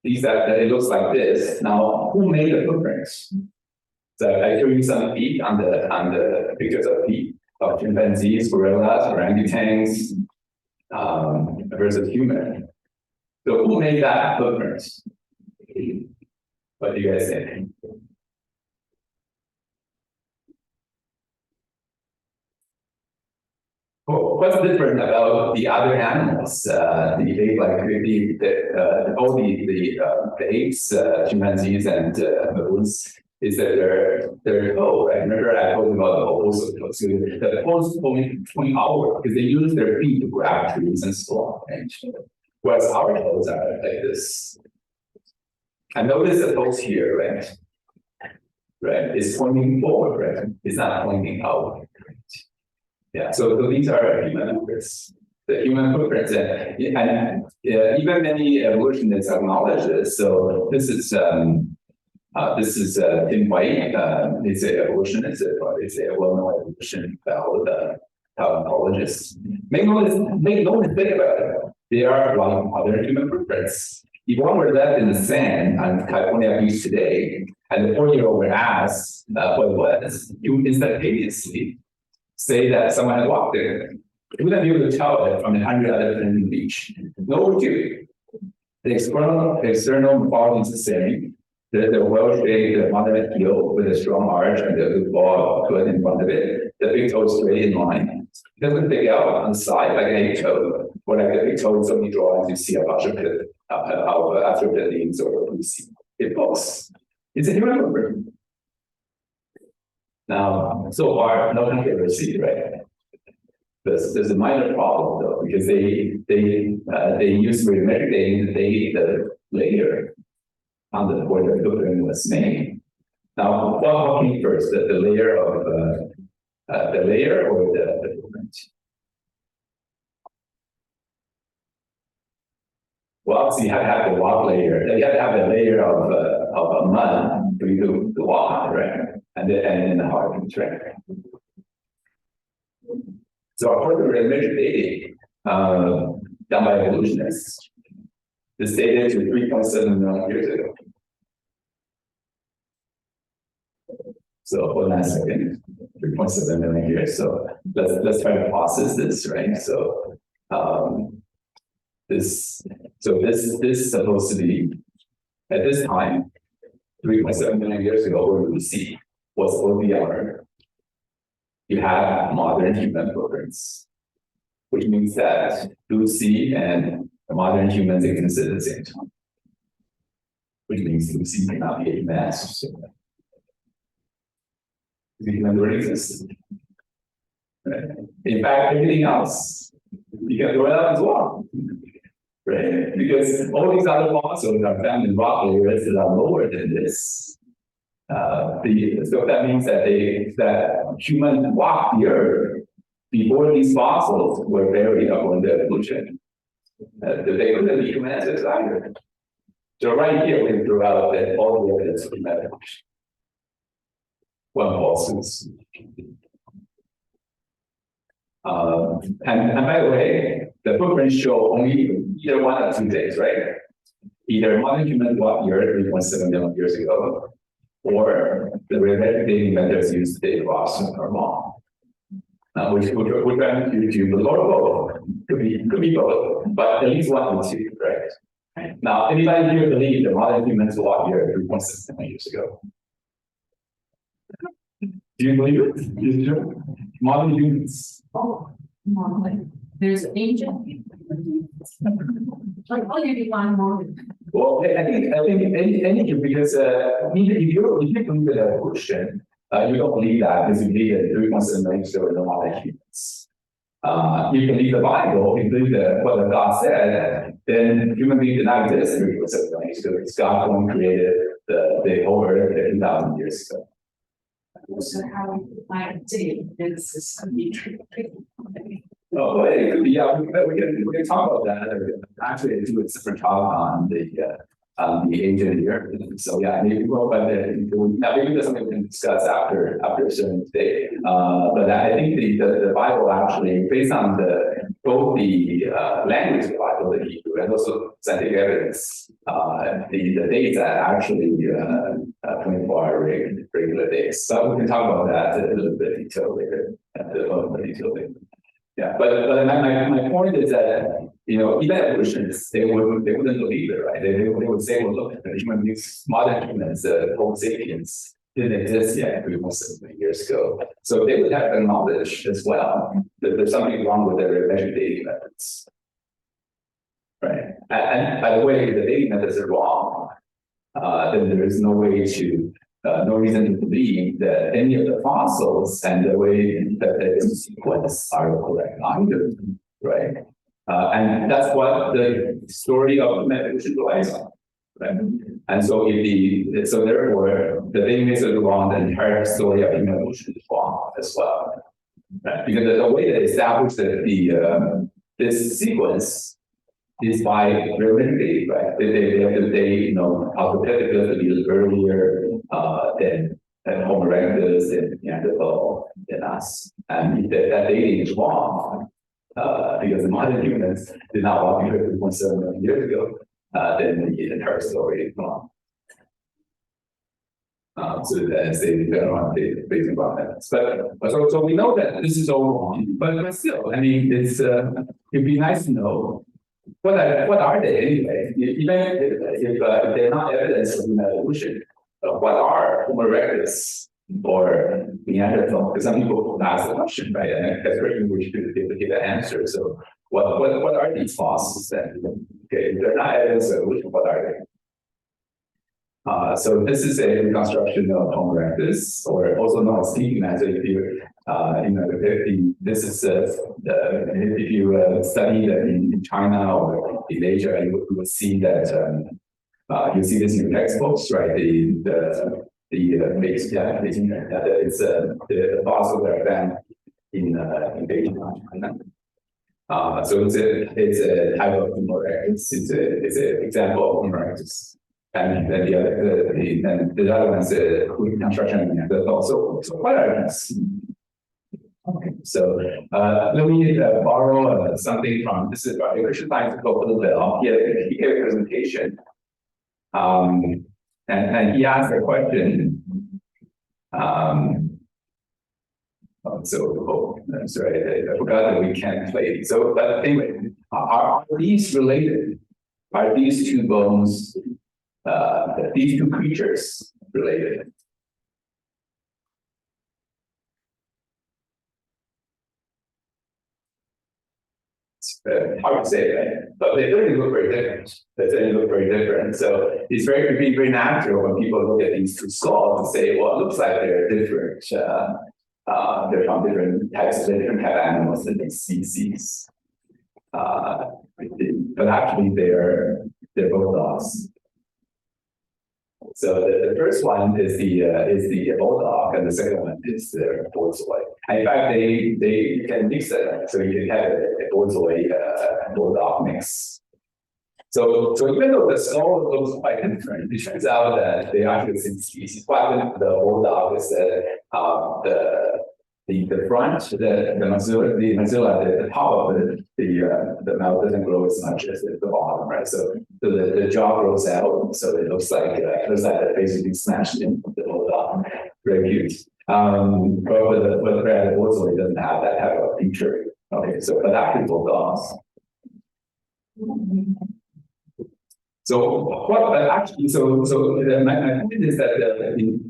it looks like this. Now, who made the footprints? So I showed you some feet on the pictures of feet of chimpanzees, gorillas, orangutans, versus human. So who made that footprint? What do you guys think? Well, what's different about the other animals? All the apes, chimpanzees, and baboons is that they're toe. I remember I told you about the toes. So the toes point outward because they use their feet to grab trees and so on. Right? Whereas our toes are like this. And notice the toes here, right? Right, it's pointing forward, right? It's not pointing outward. Yeah, so these are human footprints. The human footprints, and even many evolutionists acknowledge this. So this is Tim White. He's an evolutionist. It's a well-known evolution paleontologist. Make no mistake about it. They are like other human footprints. If one were left in the sand on California beach today, and the 4-year-old were asked what it was, you would instantaneously say that someone had walked there. You wouldn't be able to tell it from 100 other than the beach. No would you. The external morphology is the same. The well-shaped moderate heel with a strong arch and the good ball foot in front of it. The big toe is straight in line. It doesn't stick out on the side like an egg toe. Or like the big toe in so many drawings, you see a bunch of after-pillings or you see it falls. It's a human footprint. Now, so far, no controversy, right? There's a minor problem though, because they use radiometric dating to date the layer on the where the footprint was made. Now, what came first, the layer of the layer or the footprint? Well, so you have to have the rock layer. You have to have a layer of mud for you to walk on, right? And then the hard track. So according to radiometric dating done by evolutionists, this dated to 3.7 million years ago. So hold on a second, 3.7 million years. So let's try to process this, right? So this is supposed to be at this time 3.7 million years ago where we see what's over the outer. You have modern human footprints, which means that Lucy and the modern humans exist at the same time, which means Lucy cannot be a human. The human already exists. Right? In fact, everything else, you can throw it out as well. Right? Because all these other fossils are found in rock layers that are lower than this. So that means that humans walked the earth before these fossils were buried upon the evolution. They couldn't be human ancestors either. So right here we threw out that all the evidence of human evolution. One fossils. And by the way, the footprints show only either one of two things, right? Either modern humans walked the earth 3.7 million years ago, or the radiometric dating methods used to date rocks are wrong. Which I'm to or both. Could be both, but at least one of the two, right? Now, anybody here believe that modern humans walked the earth 3.6 million years ago? Do you believe it? Is it true? Modern humans. Oh, there's ancient people. Like, oh, you define modern. Well, I think any because if you believe in evolution, you don't believe that because you believe that 3.7 million years ago were modern humans. You believe the Bible, you believe that what God said, then human beings did not exist 3.7 million years ago. Because God only created the whole earth 10,000 years ago. So how I see this is true. Oh, well, it could be, yeah, we can talk about that. Actually, I do a separate talk on the the agent here. So yeah, maybe well, but maybe that's something we can discuss after a certain day. But I think the Bible actually, based on both the language of the Bible, the Hebrew, and also scientific evidence, the dates are actually 24-hour regular days. So we can talk about that a little bit detail later. Yeah, but my point is that even evolutionists they wouldn't believe it, right? They would say, well, look, the human beings, modern humans, Homo sapiens, didn't exist yet 3.7 years ago. So they would have the knowledge as well that there's something wrong with their measured dating methods, right? And by the way, if the dating methods are wrong, then there is no way to. No reason to believe that any of the fossils and the way that they sequence are correct either, right? And that's what the story of evolution relies on, right? And so so therefore, the dating methods are wrong, the entire story of evolution is wrong as well, right? Because the way they establish this sequence is by relativity, right? They have to date, Australopithecus to be earlier than Homo erectus and Neanderthal than us. And if that dating is wrong, because the modern humans did not walk here 3.7 million years ago, then the entire story is wrong. So that's based on that. But so we know that this is all wrong, but still, I mean, it'd be nice to know. What are they anyway? Even if they're not evidence of evolution, what are Homo erectus or Neanderthal? Because some people ask the question, right? And that's very we should be able to give an answer. So what are these fossils then? Okay, if they're not evidence of evolution, what are they? So this is a reconstruction of Homo erectus, or also known as sleeping man. So if you this is if you study that in China or in Asia, you will see that you see this in textbooks, right? The base, yeah, it's the fossils that are found in Beijing, China. So it's a type of Homo erectus. It's an example of Homo erectus. And then the other one's reconstruction of Neanderthal. So what are these? Okay, so let me borrow something from this is Christian Scientific Bell. He gave a presentation, and he asked a question. I'm sorry, I forgot that we can't play. So, but anyway, are these related? Are these two bones? These two creatures related? It's hard to say, right? But they certainly look very different. So it's very natural when people look at these two skulls and say, well, it looks like they're different. They're from different types of animals and different species. But actually, they're both dogs. So the first one is the bulldog, and the second one is the borzoi. In fact, they can mix it, so you can have a borzoi bulldog mix. So even though the skull looks quite different, it turns out that they are actually the same species. What the bulldog is the front, the maxilla, the top of the mouth doesn't grow as much as the bottom, right? So the jaw grows out, so it looks like they're basically smashed in the bulldog. Very cute. But the borzoi doesn't have that type of feature. Okay, so but actually bulldogs. So my point is that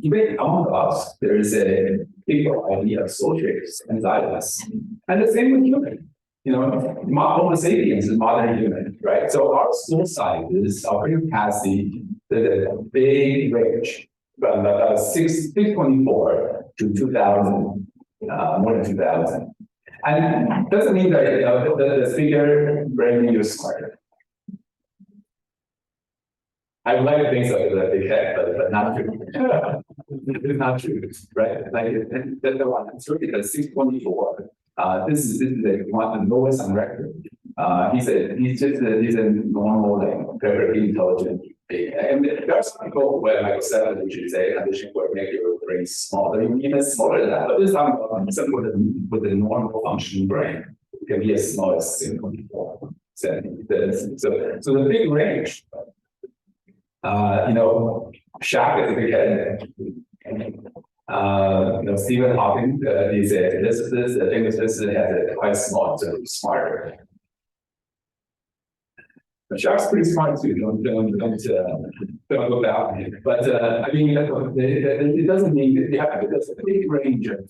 even among us, there is a big idea of soul shapes and xylus. And the same with human. Homo sapiens is modern human, right? So our soul sizes are pretty past the big range from 624 to 2000, more than 2000. And it doesn't mean that the bigger brain is smarter. I would like to think so that they can, but not true. It's not true, right? Like the one that's really the 624. This is the one the lowest on record. He's a normal, like very intelligent And there are some people where like 7, which is a condition where make your brain smaller, even smaller than that. But this time someone with a normal functioning brain, it can be as small as 0.4 centimeters. So the big range, Shaq is a big head. Stephen Hawking, he's a physicist, a famous physicist, has a quite small, so smarter. But Shaq's pretty smart too. Don't look out. But I mean, it doesn't mean that you have there's a big range of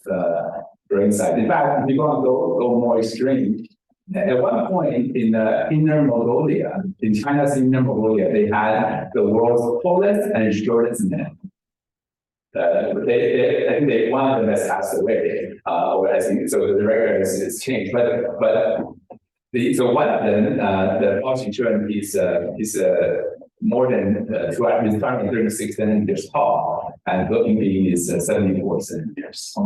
brain size. In fact, if you want to go more extreme, at one point in Inner Mongolia, in China's Inner Mongolia, they had the world's tallest and shortest men. I think one of them has passed away, or I think so. The record is changed, but. So one of them, the Boston Children, is more than 236 centimeters tall, and looking being is 74 centimeters.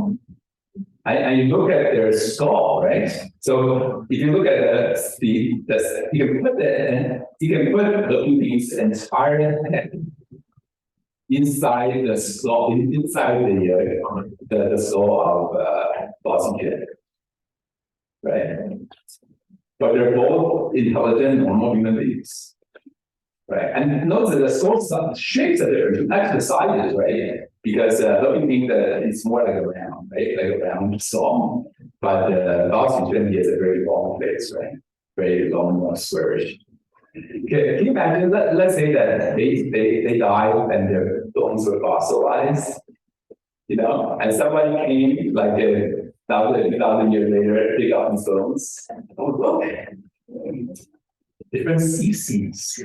And you look at their skull, right? So if you look at you can put the being's entire head inside the skull, inside the skull of Boston Children, right? But they're both intelligent, normal human beings, right? And notice that the skull shapes are different, actually the sizes, right? Because looking being that it's more like a round, right? Like a round skull. But Boston Children has a very long face, right? Very long, squarish. Can you imagine? Let's say that they died and their bones were fossilized, and somebody came like a 1,000 years later, dig out these bones. Oh, look, different species,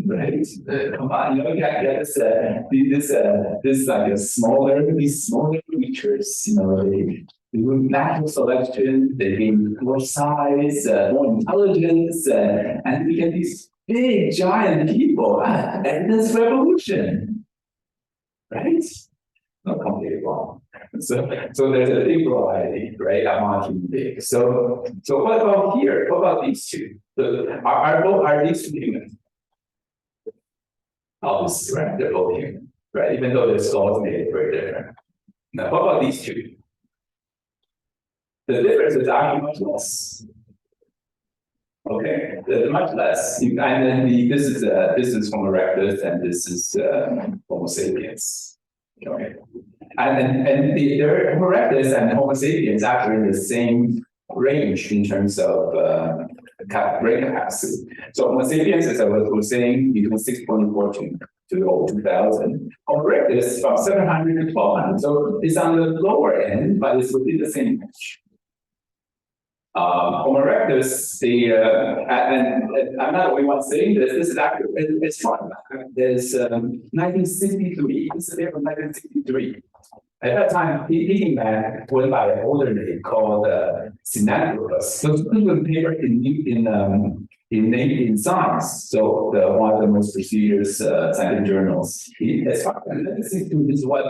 right? Come on, you got this like these smaller creatures, they do natural selection, they gain more size, more intelligence, and we get these big giant people, and this revolution, right? Not completely wrong. So there's a big variety, right, among human beings. So what about here? What about these two? Are these two human? Obviously, right? They're both human, right? Even though their skulls made very different. Now, what about these two? The difference is actually much less. Okay, much less. And then this is Homo erectus, and this is Homo sapiens. Okay. And the Homo erectus and Homo sapiens actually in the same range in terms of brain capacity. So Homo sapiens, as I was saying, between 6.4 to 2000. Homo erectus from 700 to 1200. So it's on the lower end, but it's within the same range. Homo erectus, and I'm not the only one saying this. This is actually it's fun. There's 1963. This is there from 1963. At that time, Peking man went by an older name called Sinanthropus. So this was a paper in Science. So one of the most prestigious scientific journals. As far as this is what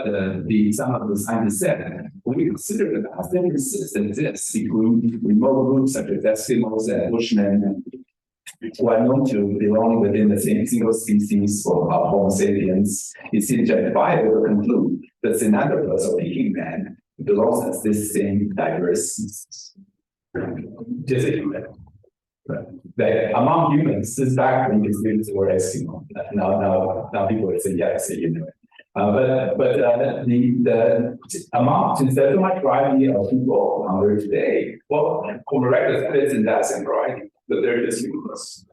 some of the scientists said. When we consider the vast differences that exist between remote groups such as Eskimos and Bushmen, who are known to belong within the same single species of Homo sapiens, it seems justifiable to conclude that Sinanthropus or Peking man belongs to this same diverse species. Just a human. That among humans, this background is used the word Eskimo. Now people will say, yes, you know it. But the amount, since there's so much variety of people on Earth today, well, Homo erectus fits in that same variety, but they're just humans.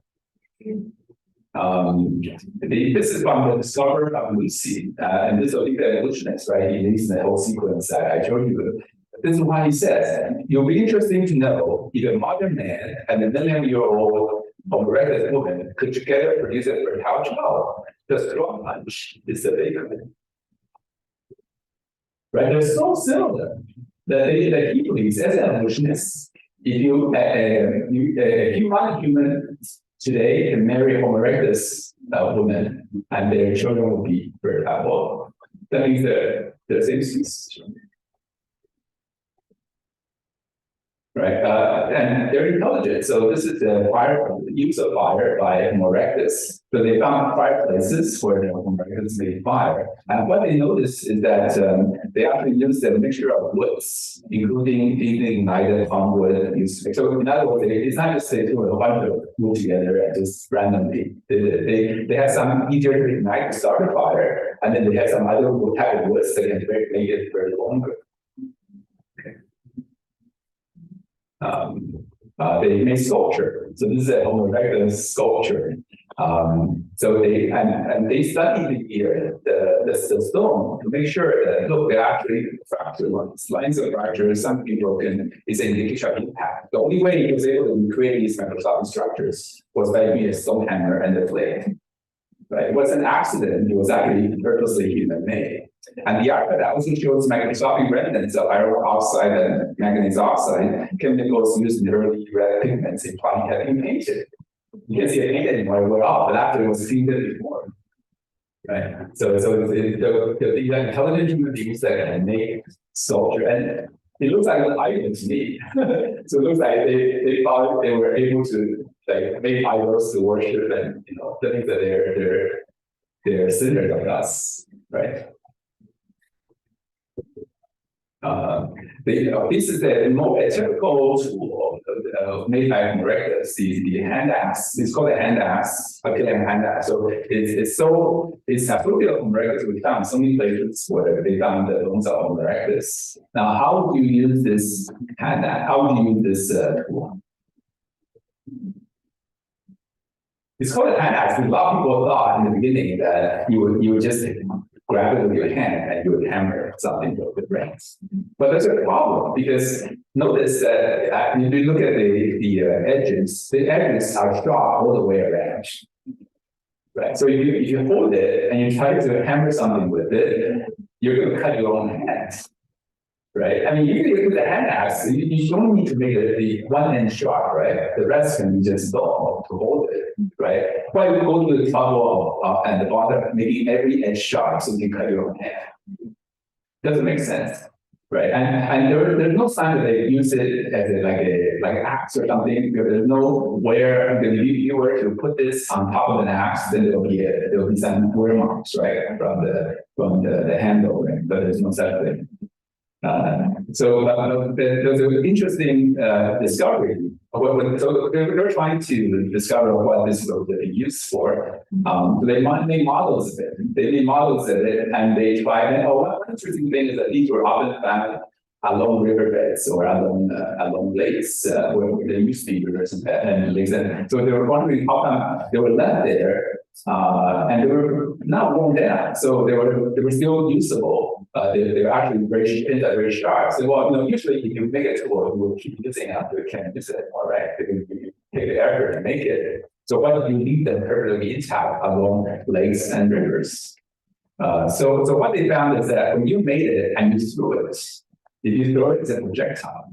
This is from the discoverer of Lucy, and this is the evolutionist, right? He leads the whole sequence that I showed you. This is why he says, it'll be interesting to know if a modern man and a million-year-old Homo erectus woman could together produce a fertile child. The strong punch is the bigger. Right? They're so similar that he believes as an evolutionist, if a human today can marry Homo erectus woman and their children will be fertile. That means they're the same species. right? And they're intelligent. So this is the use of fire by Homo erectus. So they found fireplaces where the Homo erectus made fire. And what they noticed is that they actually used a mixture of woods, including ignited palm wood. So in other words, it's not just they threw a bunch of wood together and just randomly. They had some easier to ignite to start a fire, and then they had some other type of woods that can make it very longer. They made sculpture. So this is a Homo erectus sculpture. So they studied the stone to make sure that look, they're actually fracture lines of fracture. Some people is an indication of impact. The only way he was able to recreate these macroscopic structures was by using a stone hammer and a flake. Right? It was an accident. It was actually purposely human made. And the artifact also shows macroscopic remnants of iron oxide and manganese oxide, chemicals used in early red pigments implying having painted. You can see it painted anymore, it went off, but after it was painted before. Right. So these are intelligent human beings that can make sculpture, and it looks like an idol to me. So it looks like they thought they were able to like make idols to worship, and think that they're sinners like us, right? This is a more typical tool made by Homo erectus, the hand axe. It's called a hand axe, hand axe. So it's absolutely a Homo erectus. We found so many places where they found the bones of Homo erectus. Now, how do you use this hand axe? How do you use this tool? It's called a hand axe because a lot of people thought in the beginning that you would just grab it with your hand and you would hammer something with the rings. But there's a problem because notice that if you look at the edges are sharp all the way around. Right. So if you hold it and you try to hammer something with it, you're going to cut your own hand. Right. I mean, usually with the hand axe, you don't need to make the one end sharp, right? The rest can be just dull to hold it, right? Why you go to the trouble of and the bottom, making every edge sharp so you can cut your own hand? Doesn't make sense, right? And there's no sign that they use it as like an axe or something. There's no where if you were to put this on top of an axe, then there'll be some wear marks, right, from the handle, right? But there's no such thing. So there's an interesting discovery. So they're trying to discover what this will be used for. So they made models of it. They made models of it, and they tried. And one interesting thing is that these were often found along riverbeds or along lakes where there used to be rivers and lakes. And so they were wondering how come they were left there, and they were not worn down. So they were still usable. They're actually very sharp. So, well, usually if you make a tool, you will keep using it until you can't use it, all right? You take the effort to make it. So why do you leave them perfectly intact along lakes and rivers? So what they found is that when you made it and you threw it, if you throw it as a projectile,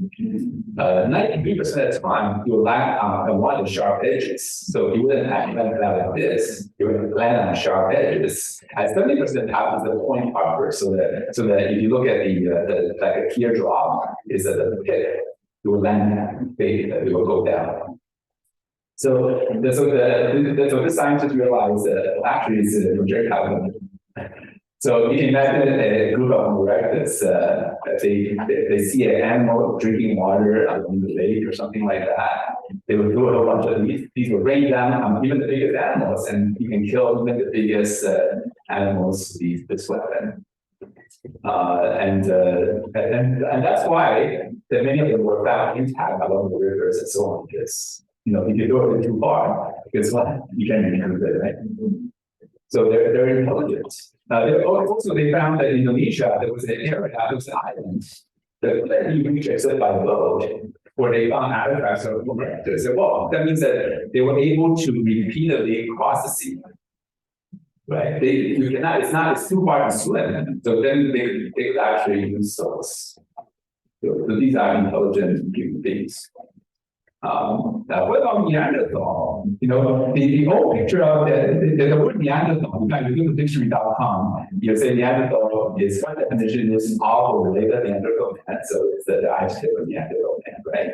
93% of the time you will land on one of the sharp edges. So you wouldn't actually land like this. You would land on sharp edges. And 70% happens the point upward. So that if you look at the like a teardrop is at the pit, you will land, it will go down. So the scientists realized that actually it's a projectile. So you can imagine a group of Homo erectus, they see an animal drinking water along the lake or something like that. They will do a whole bunch of these will rain down on even the biggest animals, and you can kill even the biggest animals with this weapon. And that's why that many of them were found intact along the rivers and so on. Because if you throw it too far, guess what? You can't use it, right? So they're intelligent. They found that in Indonesia, there was an area, there was an island that let you reach except by boat, where they found artifacts of Homo erectus. So, well, that means that they were able to repeatedly cross the sea. Right? It's too hard to swim. So then they could actually use those. So these are intelligent human beings. Now, what about Neanderthal? The old picture of the word Neanderthal, in fact, if you go to dictionary.com, you'll say Neanderthal is one definition is all related Neanderthal man, so it's the adjective of Neanderthal man, right?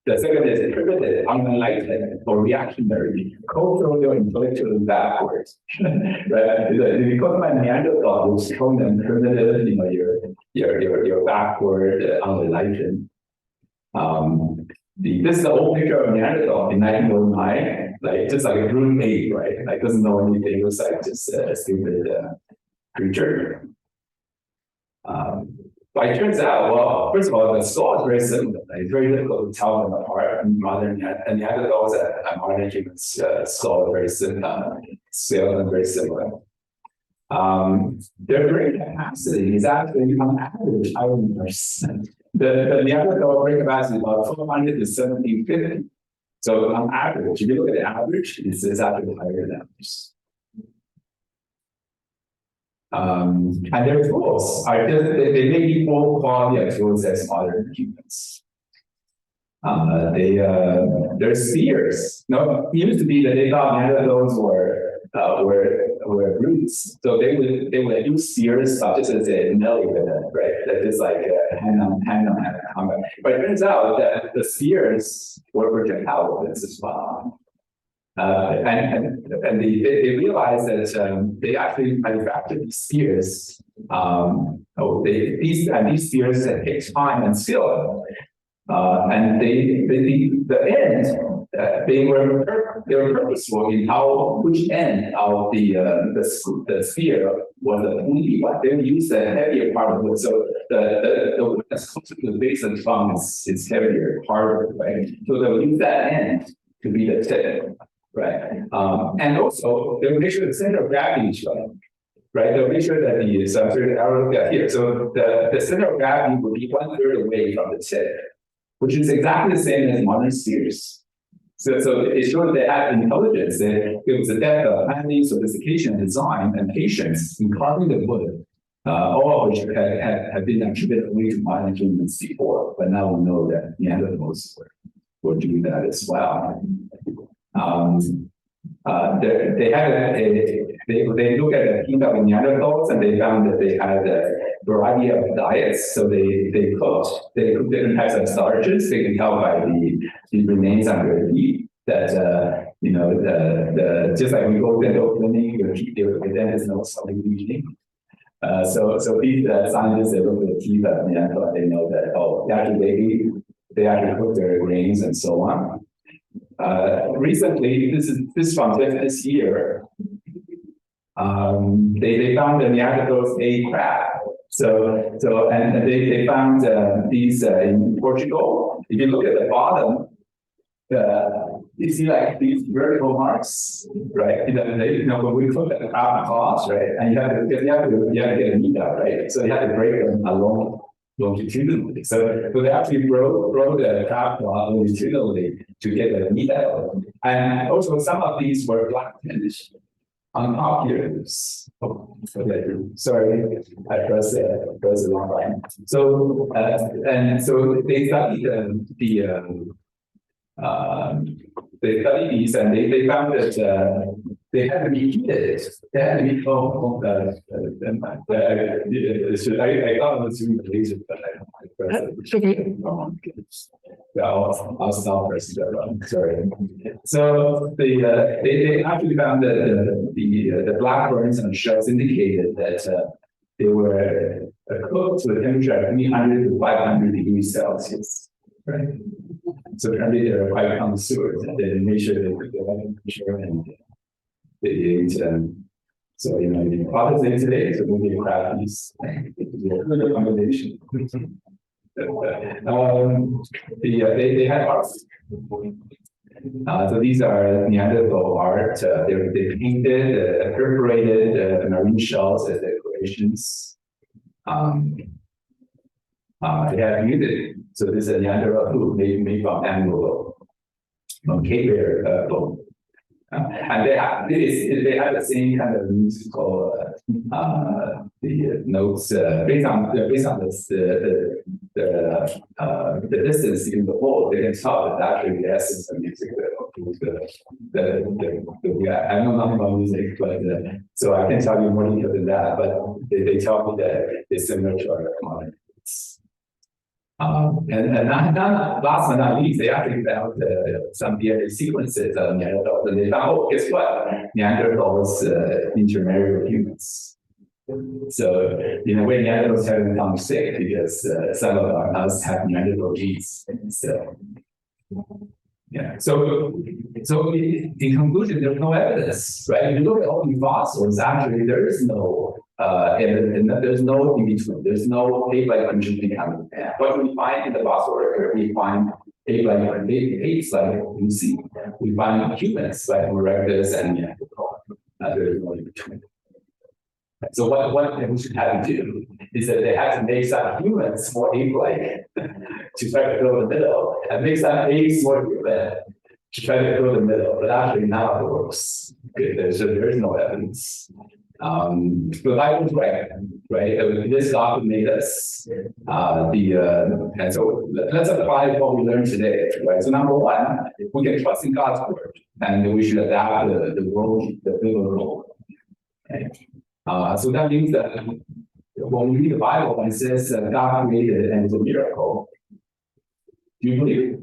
The second is inhibited, unenlightened, or reactionary, cultural or intellectually backwards. Right? Because my Neanderthal was strong and primitive, you're backward, unenlightened. This is the old picture of Neanderthal in 1909, like just like a brute ape, right? Like doesn't know anything, looks like just a stupid creature. But it turns out, well, first of all, the skull is very similar. Like, it's very difficult to tell them apart. And modern Neanderthals and modern humans' skull are very similar, scale and very similar. Their brain capacity is actually on average higher than ours. The Neanderthal brain capacity is about 400 to 1750. So on average, if you look at the average, it's actually higher than ours. And their tools are just, they may be equal quality of tools as modern humans. They're spears. No, it used to be that they thought Neanderthals were brutes. So they would use spears just as a melee weapon, right? That is like a hand on combat. But it turns out that the spears were projectile weapons as well. And they realized that they actually manufactured these spears. These spears take time and skill. And the end, they were purposeful in which end of the spear was the pointy one. They would use the heavier part of wood. So the wood that's close to the base of the trunk is heavier, harder, right? So they would use that end to be the tip. Right. And also, they will make sure the center of gravity is right. Right. They'll make sure that the arrow here. So the center of gravity will be 1/3 away from the tip, which is exactly the same as modern spears. So it showed they had intelligence. It was a depth of planning, sophistication, design, and patience in carving the wood, all of which had been attributed only to modern humans before. But now we know that Neanderthals were doing that as well. They look at the kingdom of Neanderthals and they found that they had a variety of diets. So they cooked different types of starches. They can tell by the remains on their teeth that just like we go dental cleaning, your teeth, the dentist knows something eating. So these scientists, they look at the teeth of Neanderthal, they know that they actually cook their grains and so on. Recently, this from this year, they found the Neanderthals ate crab. And they found these in Portugal. If you look at the bottom, you see like these vertical marks, right? When we look at the crab claws, right? And you have to get a meat out, right? So you have to break them along longitudinally. So they actually broke the crab claw longitudinally to get the meat out. And also some of these were black-tinged on top here. Sorry, I pressed the wrong button. So they studied these and they found that they had to be heated. They had to be I thought it was really laser, but I pressed it wrong. I'll stop pressing that wrong. Sorry. So they actually found that the black burns and shells indicated that they were cooked to a temperature of 300 to 500 degrees Celsius. Right. So apparently they were quite connoisseurs and they made sure they cooked the right temperature and they ate. So the product day today is a movie crab piece. Good combination. They had art. So these are Neanderthal art. They painted, perforated marine shells as decorations. They have music. So this is a Neanderthal food made from animal from Cape Bear bone. And they have the same kind of musical the notes based on the distance in the whole. They can tell that actually the essence of music. I know nothing about music, but so I can tell you more detail than that. But they tell me that it's similar to our modern. And last but not least, they actually found some DNA sequences of Neanderthals, and they found, oh, guess what? Neanderthals intermarried with humans. So in a way, Neanderthals haven't become sick because some of us have Neanderthal genes. So yeah. So in conclusion, there's no evidence, right? If you look at all the fossils, actually there is no and there's no in between. There's no ape-like conditioning coming. What do we find in the fossil record? We find ape-like apes like Lucy. We find humans like Erectus and Neanderthal. There's no in between. So what we should have to do is that they have to make some humans more ape-like to try to fill the middle, and make some apes more human to try to fill the middle. But actually, none of it works. Okay, so there is no evidence. The Bible's right? This God made us. And so let's apply what we learned today, right? So number one, we can trust in God's word, and we should adapt the world, the biblical. Okay? So that means that when we read the Bible and it says God created and it's a miracle, do you believe it?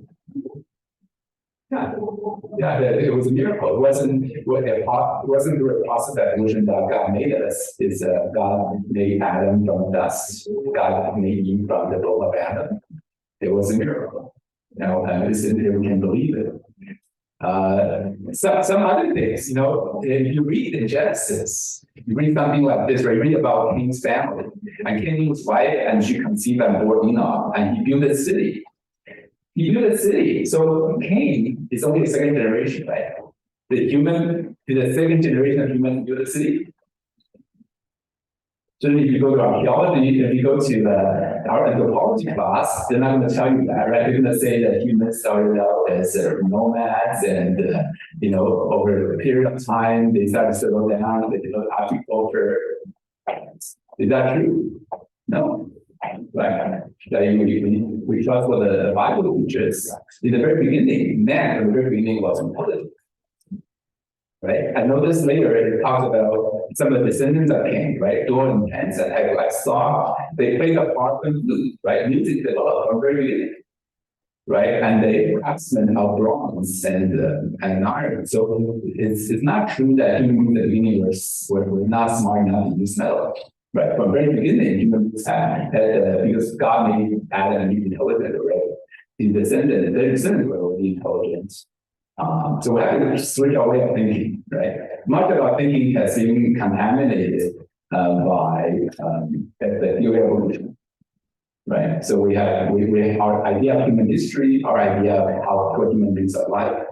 Yeah, it was a miracle. It wasn't through a process of evolution that God made us. It's God made Adam from dust. God made Eve from the bone of Adam. It was a miracle. And listen here, we can believe it. Some other things, if you read in Genesis, you read something like this, right? You read about Cain's family, and Cain was wife, and she conceived and bore Enoch, and he built a city. So Cain is only the second generation, right? The second generation of human built a city. So if you go to archaeology, if you go to our anthropology class, they're not going to tell you that, right? They're going to say that humans started out as nomads, and over a period of time they started to settle down. They developed agriculture. Is that true? No. Right. We trust what the Bible teaches. In the very beginning, man from the very beginning was important. Right? I noticed later it talks about some of the descendants of Cain, right? Dor and Pence and Haggai song. They played a part in flute, right? Music developed from very beginning. Right? And they craftsmen of bronze and iron. So it's not true that humans in the beginning were not smart enough to use metal. Right, from very beginning, humans had because God made Adam and Eve intelligent, right? Their descendants were already intelligent. So we have to switch our way of thinking, right? Much of our thinking has been contaminated by the theory of evolution, right? So we have our idea of human history, our idea of how human beings are life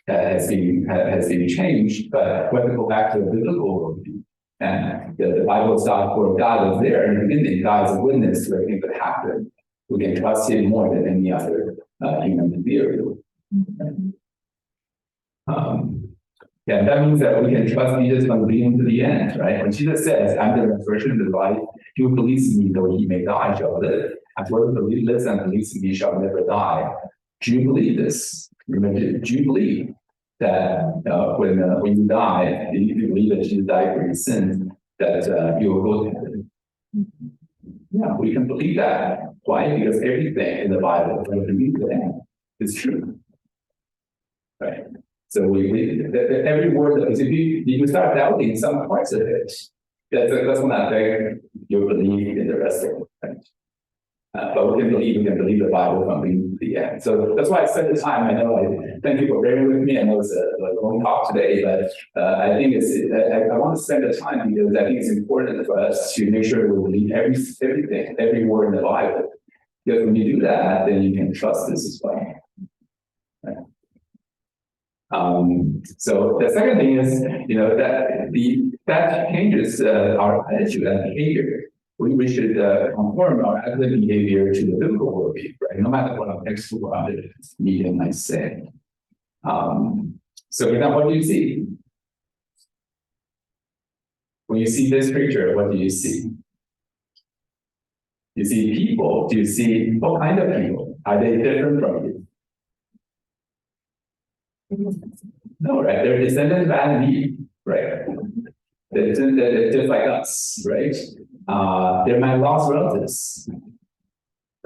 has been changed. But we have to go back to the biblical worldview. And the Bible starts for God was there in the beginning. God is a witness to everything that happened. We can trust Him more than any other human theory. That means that we can trust Jesus from the beginning to the end, right? When Jesus says, "I'm the resurrection of life, he who believes in me, though he may die, shall live. And whoever lives and believes in me shall never die." Do you believe this? Remember, do you believe that when you die, if you believe that Jesus died for your sins, that you will go to heaven? Yeah, we can believe that. Why? Because everything in the Bible, everything is true. Right? So every word that is, if you start doubting some parts of it, that's not affect your belief in the rest of it. Right? But we can believe the Bible from beginning to the end. So that's why I spent the time. I know thank you for bearing with me. I know it's a long talk today, but I think I want to spend the time because I think it's important for us to make sure we believe everything, every word in the Bible. Because when you do that, then you can trust this as well. Right? So the second thing is, that changes our attitude and behavior. We should conform our academic behavior to the biblical worldview, right? No matter what our textbook media might say. So now, what do you see? When you see this picture, what do you see? You see people. Do you see what kind of people? Are they different from you? No, right? They're descendants of Adam and Eve, right? They're just like us, right? They're my lost relatives,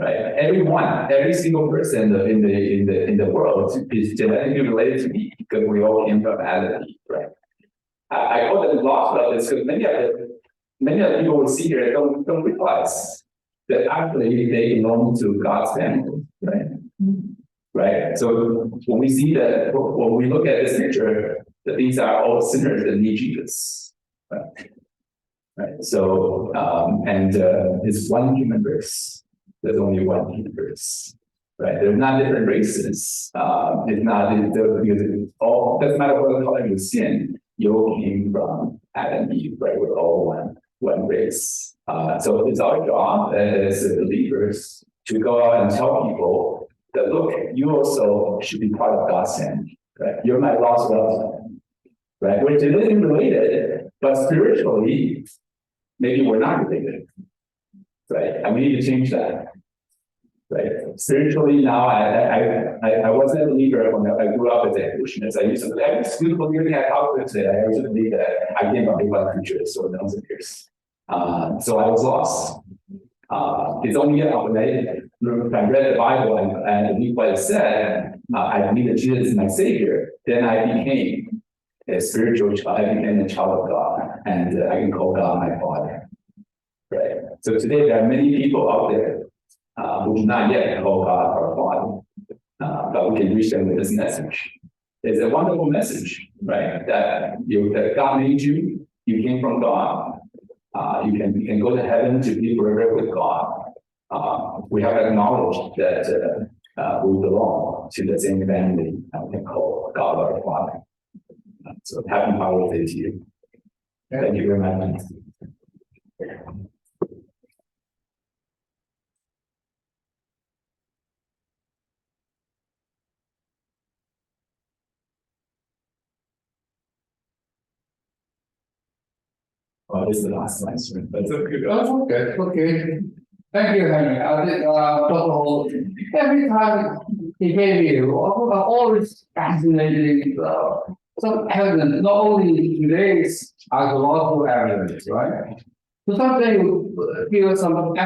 right? Every single person in the world is genetically related to me because we all came from Adam and Eve, right? I call them lost brothers because many of the people we see here don't realize that actually they belong to God's family, right? Right. So when we see that, when we look at this picture, that these are all sinners that need Jesus, right? Right. So it's one human race. There's only one human race, right? There's not different races. It's not because it's all doesn't matter what color your skin. You all came from Adam and Eve, right? We're all one race. So it's our job as believers to go out and tell people that look, you also should be part of God's family, right? You're my lost relative, right? We're genetically related, but spiritually, maybe we're not related, right? And we need to change that, right? Spiritually, now I wasn't a believer when I grew up as an evolutionist. I used to every single believer I talked with today. I used to believe that I came from big black creatures, so no one cares. So I was lost. It's only when I read the Bible and believed what it said, I believe that Jesus is my Savior, then I became a spiritual child, I became a child of God, and I can call God my Father. Right. So today there are many people out there who do not yet call God our Father, but we can reach them with this message. It's a wonderful message, right? That God made you, you came from God. You can go to heaven to be forever with God. We have acknowledged that we belong to the same family and we can call God our Father. So happy Father's Day to you. Thank you very much. Oh, this is the last one, sir. That's okay. Oh, okay. Thank you, Henry. I think, Dr. Hall, every time he came here, always fascinating, some evidence, not only today's archaeological evidence, right? So something you feel some